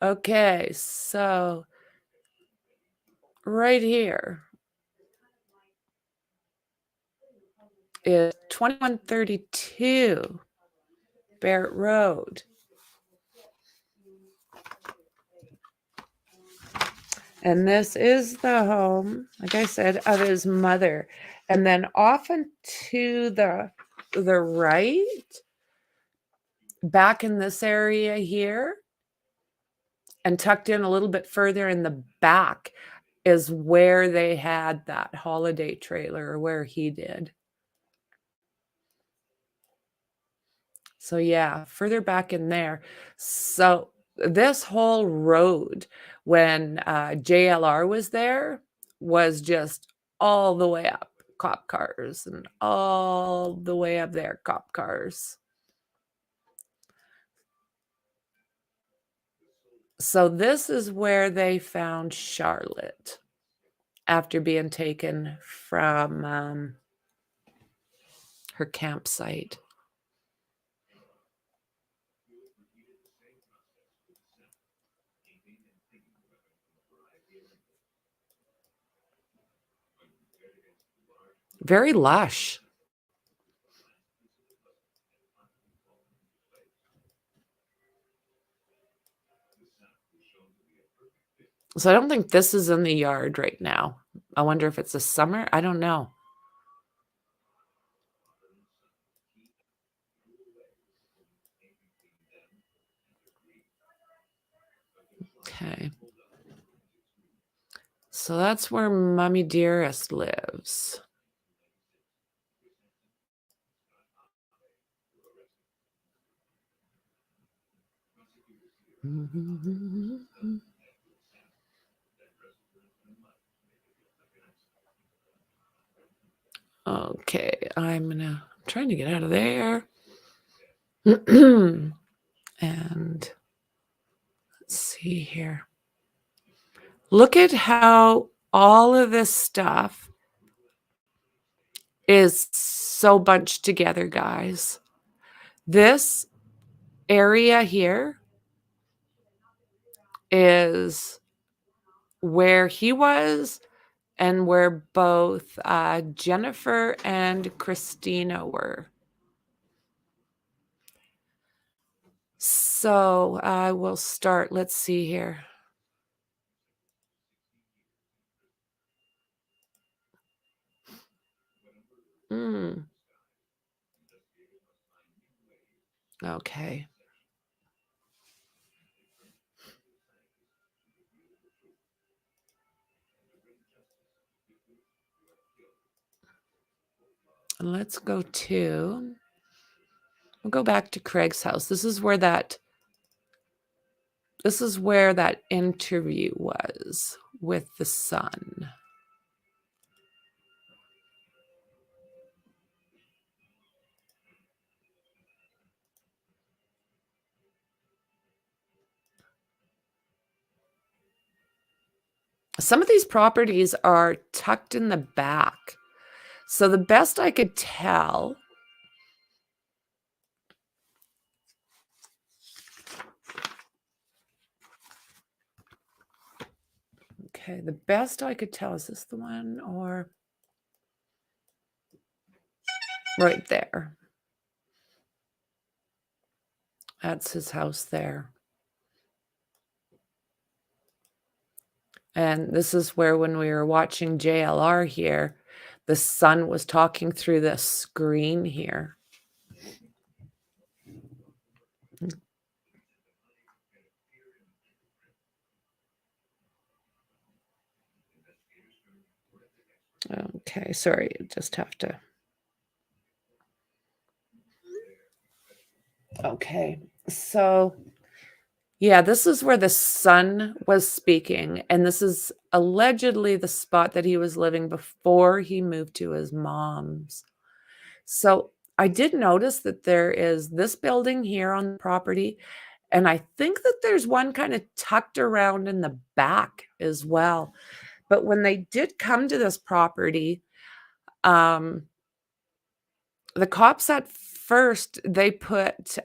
Okay, so right here is 2132 Barrett Road. And this is the home, like I said, of his mother. And then off and to the right, back in this area here, and tucked in a little bit further in the back, is where they had that holiday trailer, or where he did. So yeah, further back in there. So this whole road, when JLR was there, was just all the way up cop cars, and all the way up there cop cars. So this is where they found Charlotte after being taken from her campsite. Very lush. So I don't think this is in the yard right now. I wonder if it's a summer. I don't know. Okay. So that's where Mommy Dearest lives. Okay, I'm trying to get out of there. And let's see here. Look at how all of this stuff is so bunched together, guys. This area here is where he was and where both Jennifer and Christina were. So I will start. Let's see here. Okay. Let's go to, we'll go back to Craig's house. This is where that interview was with the son. Some of these properties are tucked in the back. So the best I could tell, okay, the best I could tell, is this the one or right there? That's his house there. And this is where, when we were watching JLR here, the son was talking through the screen here. Okay, sorry, I just have to. Okay, so yeah, this is where the son was speaking, and this is allegedly the spot that he was living before he moved to his mom's. So I did notice that there is this building here on the property, and I think that there's one kind of tucked around in the back as well. But when they did come to this property, the cops at first, they put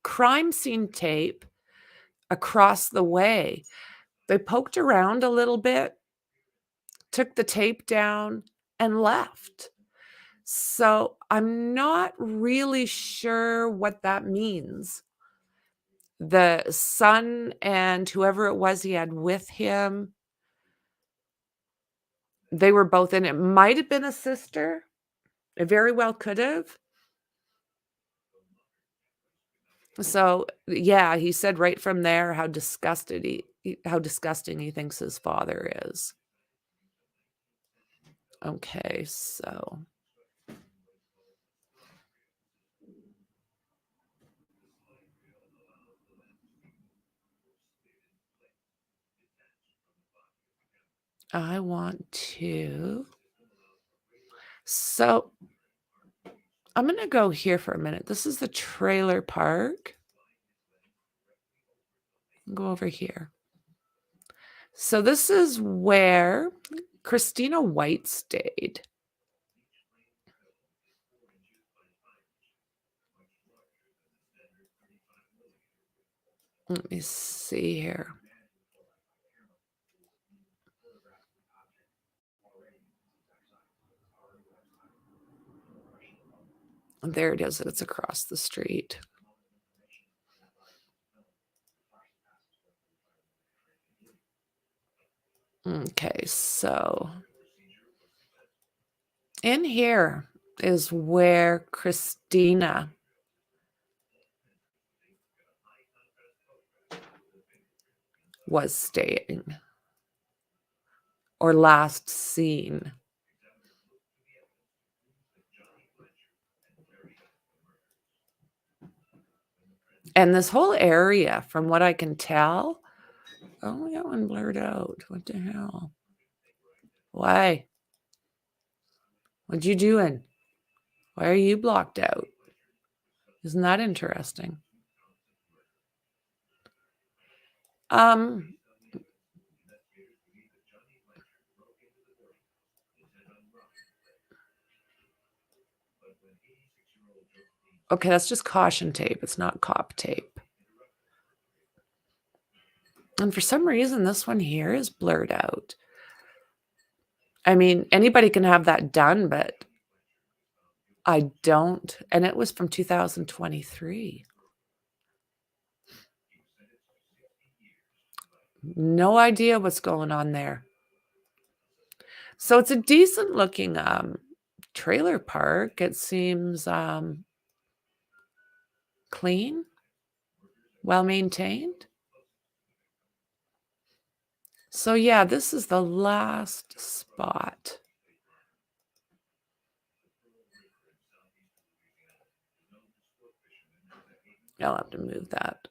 crime scene tape across the way. They poked around a little bit, took the tape down, and left. So I'm not really sure what that means. The son and whoever it was he had with him, they were both in it. Might have been a sister. It very well could have. So yeah, he said right from there how disgusting he thinks his father is. Okay, so I want to. So I'm going to go here for a minute. This is the trailer park. Go over here. So this is where Christina White stayed. Let me see here. And there it is. It's across the street. Okay, so in here is where Christina was staying or last seen. And this whole area, from what I can tell, oh, we got one blurred out. What the hell? Why? What you doing? Why are you blocked out? Isn't that interesting? Okay, that's just caution tape. It's not cop tape. And for some reason, this one here is blurred out. I mean, anybody can have that done, but I don't. And it was from 2023. No idea what's going on there. So it's a decent looking trailer park. It seems clean, well maintained. So yeah, this is the last spot. I'll have to move that.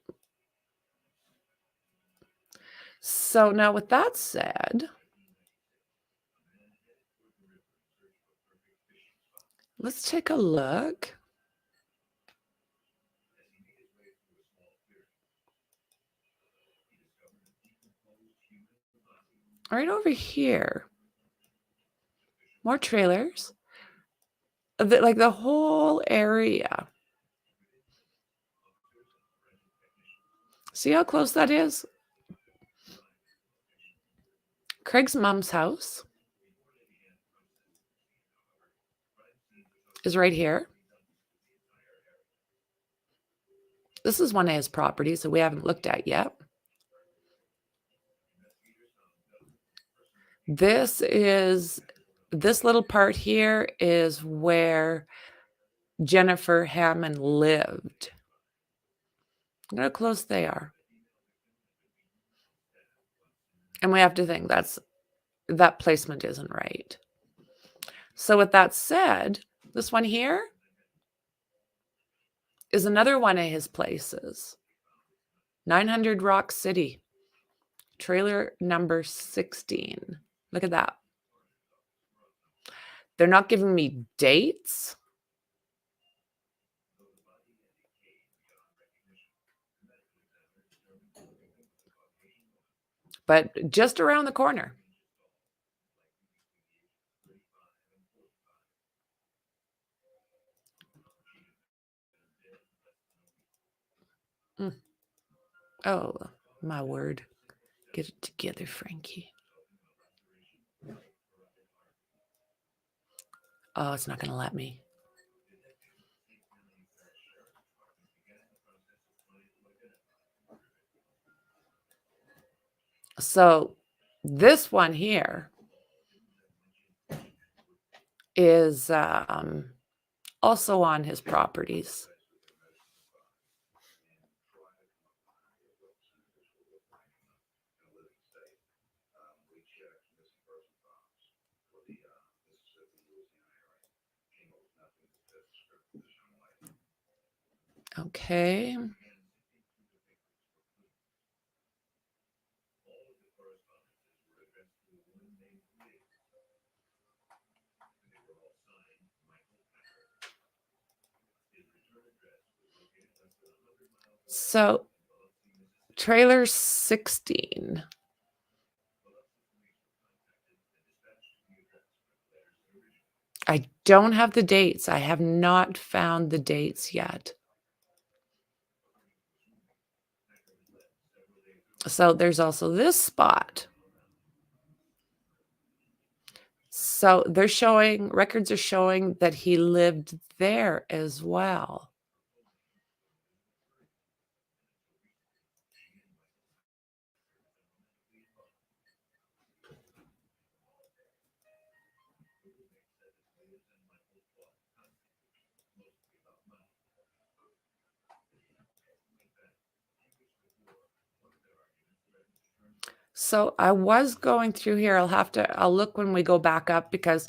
So now with that said, let's take a look. Right over here. More trailers. Like the whole area. See how close that is? Craig's mom's house is right here. This is one of his properties that we haven't looked at yet. This little part here is where Jennifer Hammond lived. Look how close they are. And we have to think that placement isn't right. So with that said, this one here is another one of his places. 900 Rock City, trailer number 16. Look at that. They're not giving me dates. But just around the corner. Oh, my word. Get it together, Frankie. Oh, it's not going to let me. So this one here is also on his properties. Okay. So trailer 16. I don't have the dates. I have not found the dates yet. So there's also this spot. So they're showing, records are showing that he lived there as well. So I was going through here. I'll look when we go back up because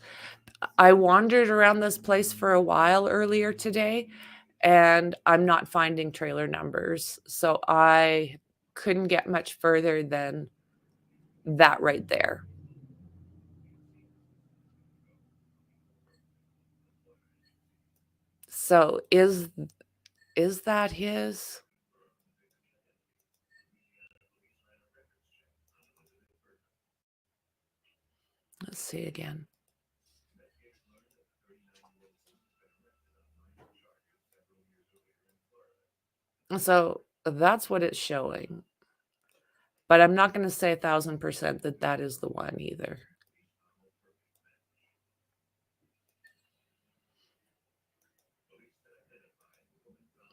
I wandered around this place for a while earlier today and I'm not finding trailer numbers. So I couldn't get much further than that right there. So is that his? Let's see again. So that's what it's showing. But I'm not going to say 1,000% that that is the one either.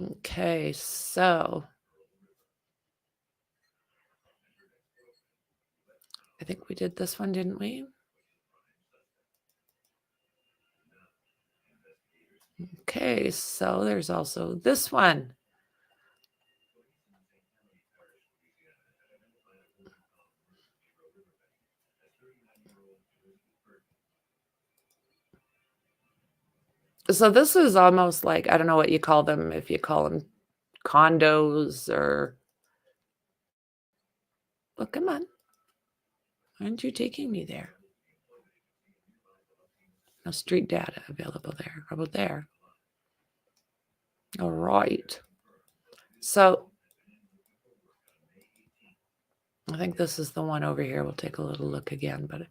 Okay, so I think we did this one, didn't we? Okay, so there's also this one. So this is almost like, I don't know what you call them, if you call them condos or... Oh, come on. Aren't you taking me there? No street data available there. How about there? All right. So I think this is the one over here. We'll take a little look again, but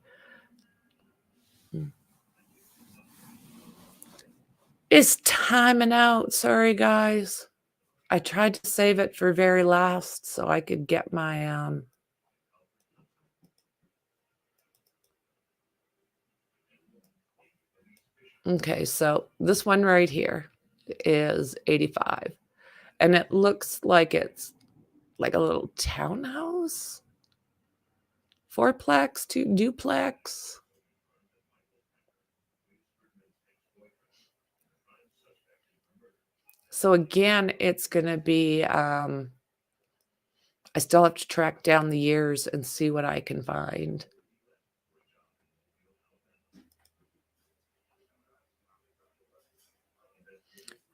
it's timing out. Sorry, guys. I tried to save it for very last so I could get my okay, so this one right here is 85. And it looks like it's like a little townhouse. Fourplex, duplex. So again, it's going to be, I still have to track down the years and see what I can find.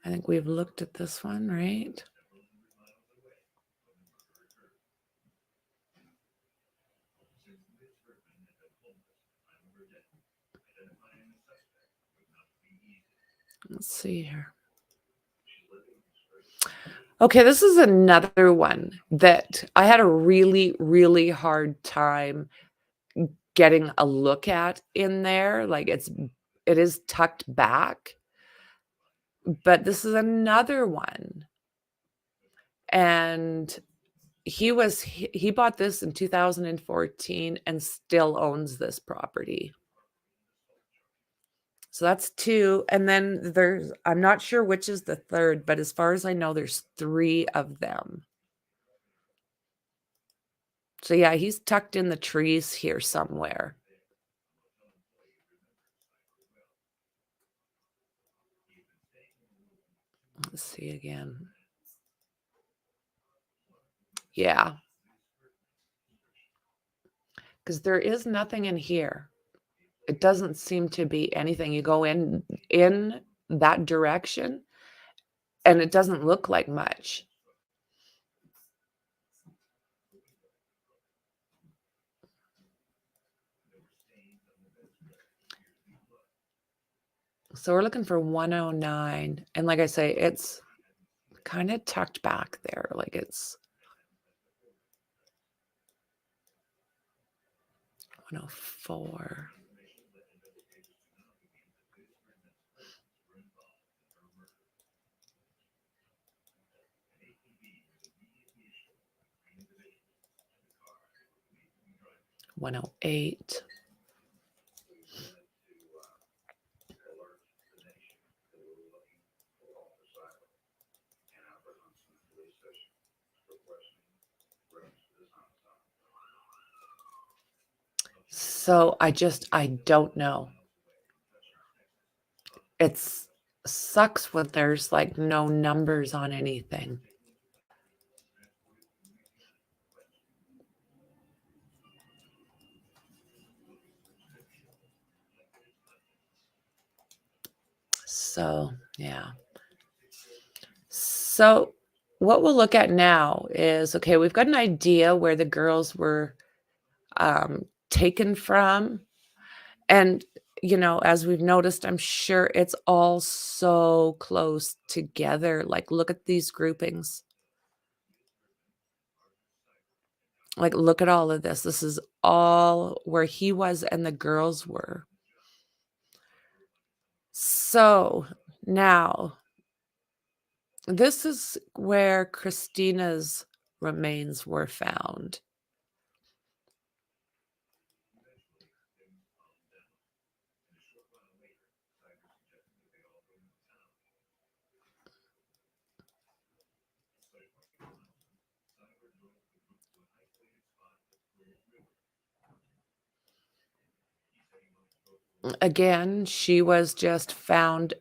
I think we've looked at this one, right? Let's see here. Okay, this is another one that I had a really, really hard time getting a look at in there. Like it is tucked back, but this is another one. And he bought this in 2014 and still owns this property. So that's two. And then I'm not sure which is the third, but as far as I know, there's 3 of them. So yeah, he's tucked in the trees here somewhere. Let's see again. Yeah. Because there is nothing in here. It doesn't seem to be anything. You go in that direction, and it doesn't look like much. So we're looking for 109. And like I say, it's kind of tucked back there. Like it's 104. $108. So I don't know. It's sucks when there's like no numbers on anything. So, yeah. So, what we'll look at now is okay, we've got an idea where the girls were taken from. And, as we've noticed, I'm sure it's all so close together. Like, look at these groupings. Like, look at all of this. This is all where he was and the girls were. So now, this is where Christina's remains were found. Again, she was found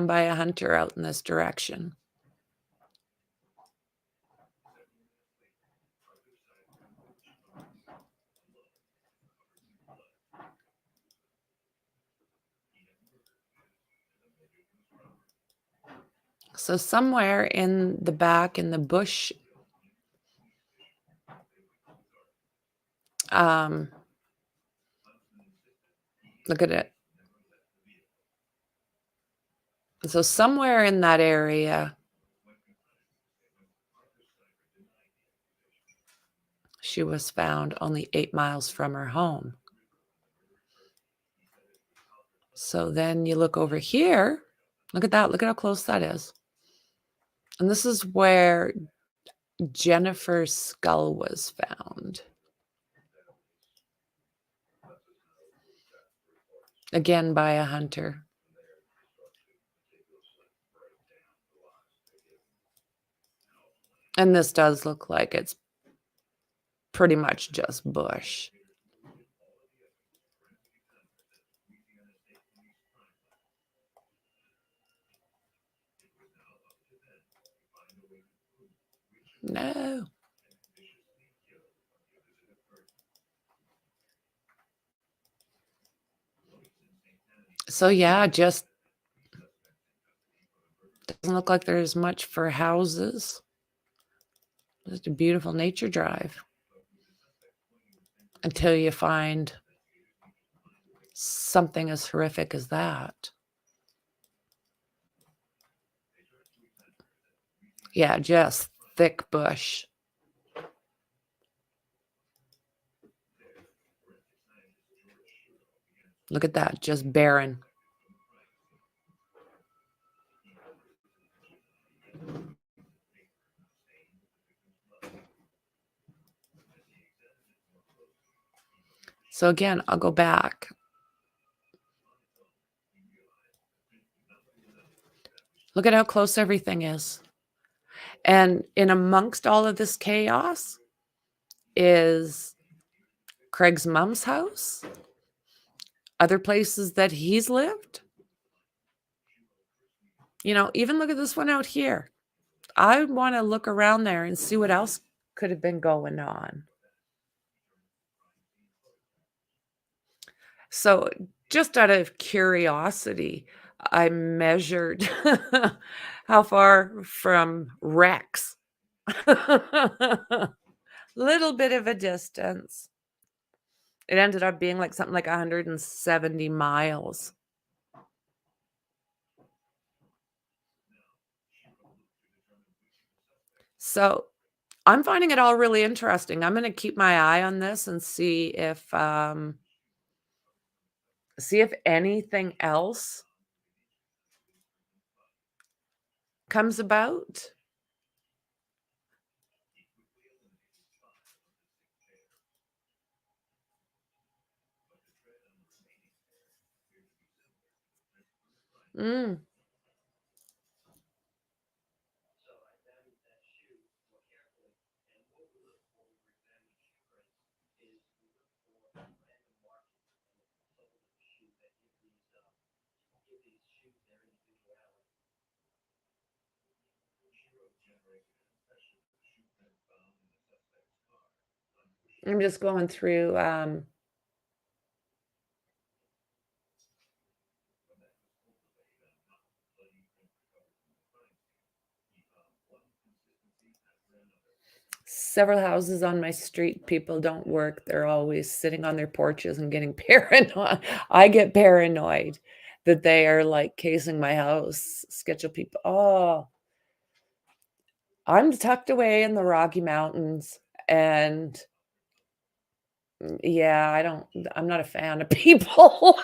by a hunter out in this direction. So somewhere in the back in the bush, look at it. So somewhere in that area, she was found only 8 miles from her home. So then you look over here. Look at that. Look at how close that is. And this is where Jennifer's skull was found. Again, by a hunter. And this does look like it's pretty much just bush. No. So yeah, just doesn't look like there's much for houses. Just a beautiful nature drive. Until you find something as horrific as that. Yeah, just thick bush. Look at that, just barren. So again, I'll go back. Look at how close everything is. And in amongst all of this chaos is Craig's mom's house, other places that he's lived. Even look at this one out here. I want to look around there and see what else could have been going on. So just out of curiosity, I measured how far from Rex. Little bit of a distance. It ended up being like something like 170 miles. So I'm finding it all really interesting. I'm going to keep my eye on this and see if anything else comes about. Mm. I'm just going through several houses on my street. People don't work. They're always sitting on their porches and getting paranoid. I get paranoid that they are like casing my house. Schedule people. Oh, I'm tucked away in the Rocky Mountains, and yeah, I'm not a fan of people.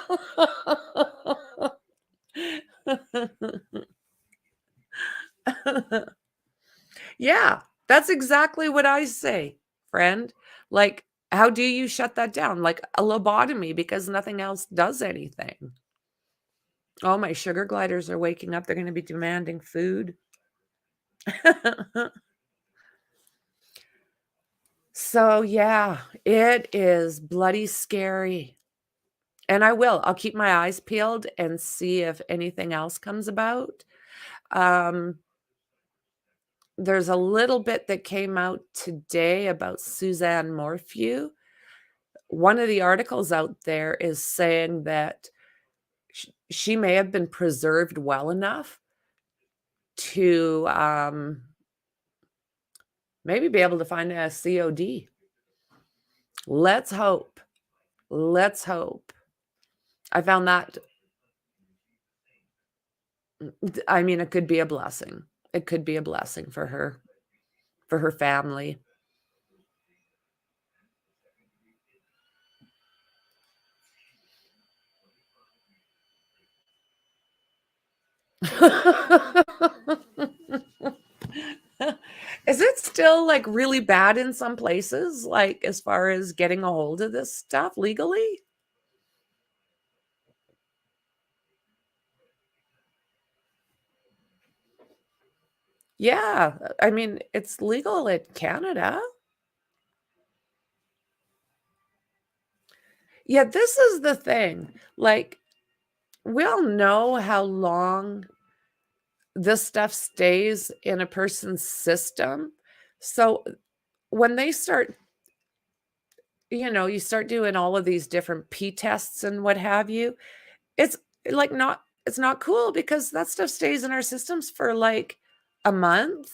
Yeah, that's exactly what I say, friend. Like, how do you shut that down? Like a lobotomy, because nothing else does anything. Oh, my sugar gliders are waking up. They're going to be demanding food. So, yeah, it is bloody scary. And I'll keep my eyes peeled and see if anything else comes about. There's a little bit that came out today about Suzanne Morphew. One of the articles out there is saying that she may have been preserved well enough to maybe be able to find a COD. Let's hope. Let's hope. I found that. I mean, it could be a blessing. It could be a blessing for her family. Is it still like really bad in some places, like as far as getting a hold of this stuff legally? Yeah, I mean, it's legal in Canada. Yeah, this is the thing. Like, we all know how long this stuff stays in a person's system. So when they start, you start doing all of these different P tests and what have you, it's like it's not cool because that stuff stays in our systems for like a month.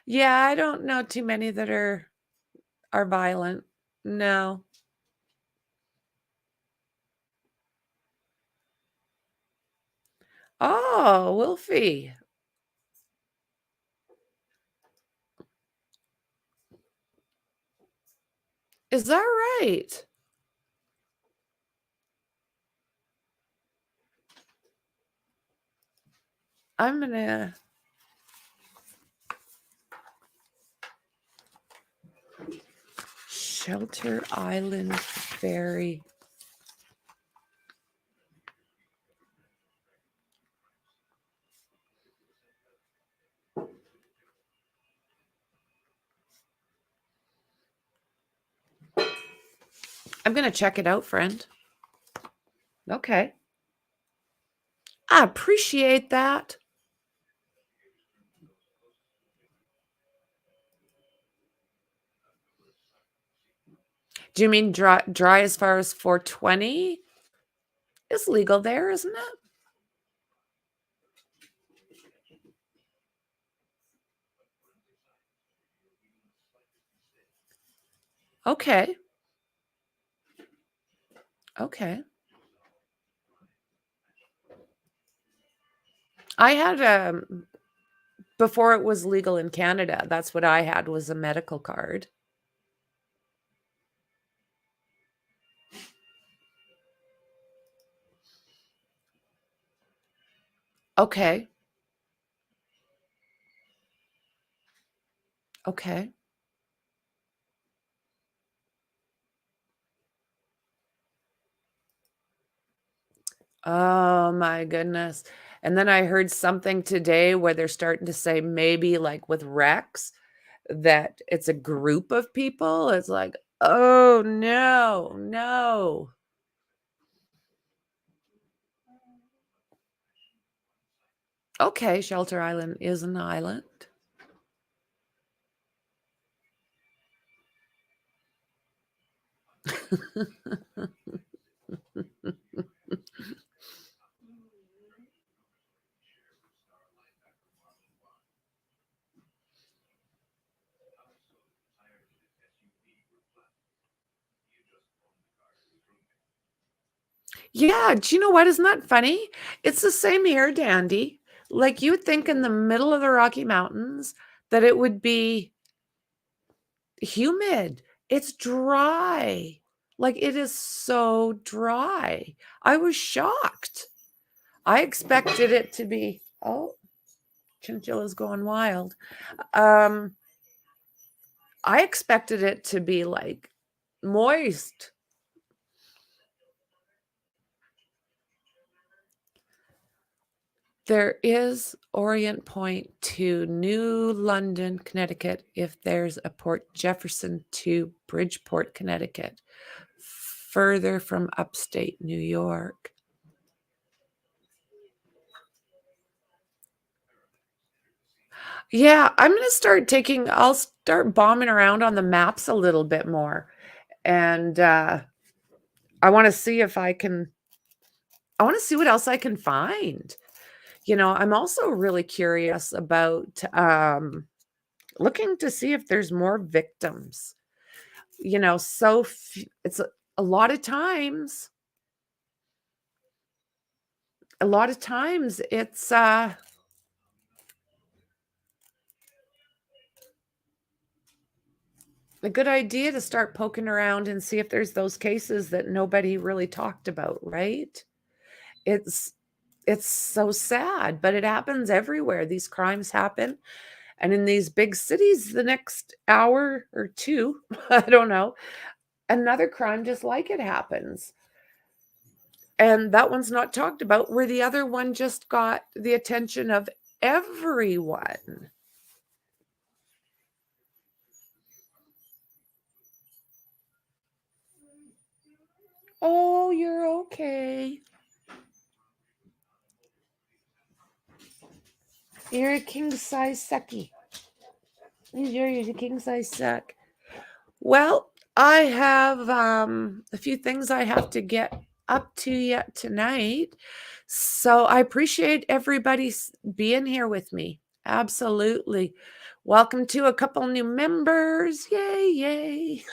Yeah, I don't know too many that are violent. No. Oh, Wolfie. Is that right? I'm gonna Shelter Island Ferry. I'm gonna check it out, friend. Okay. I appreciate that. Do you mean dry as far as 420? It's legal there, isn't it? Okay. Okay. I had before it was legal in Canada, that's what I had, was a medical card. Okay. Okay. Oh my goodness. And then I heard something today where they're starting to say maybe like with Rex that it's a group of people, it's like, oh no, no. Okay, Shelter Island is an island. Yeah, do you know what? Isn't that funny? It's the same here, Dandy. Like, you would think in the middle of the Rocky Mountains that it would be humid. It's dry. Like, it is so dry. I was shocked. I expected it to be, oh, chinchilla's going wild. I expected it to be like moist. There is Orient Point to New London, Connecticut, if there's a Port Jefferson to Bridgeport, Connecticut, further from upstate New York. Yeah, I'll start bombing around on the maps a little bit more. And I want to see what else I can find. I'm also really curious about looking to see if there's more victims. It's a lot of times it's a good idea to start poking around and see if there's those cases that nobody really talked about, right? It's so sad, but it happens everywhere. These crimes happen. And in these big cities, the next hour or two, I don't know, another crime just like it happens. And that one's not talked about, where the other one just got the attention of everyone. Oh, you're okay. You're a king-size sucky. You're a king-size suck. Well, I have a few things I have to get up to yet tonight. So I appreciate everybody being here with me. Absolutely. Welcome to a couple new members. Yay, yay.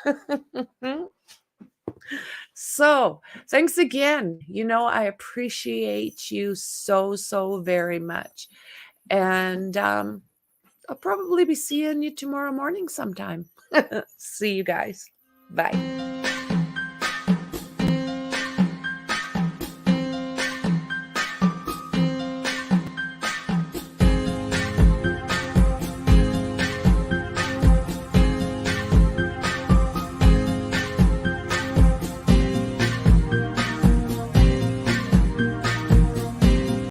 So thanks again. I appreciate you so, so very much. And I'll probably be seeing you tomorrow morning sometime. See you guys. Bye.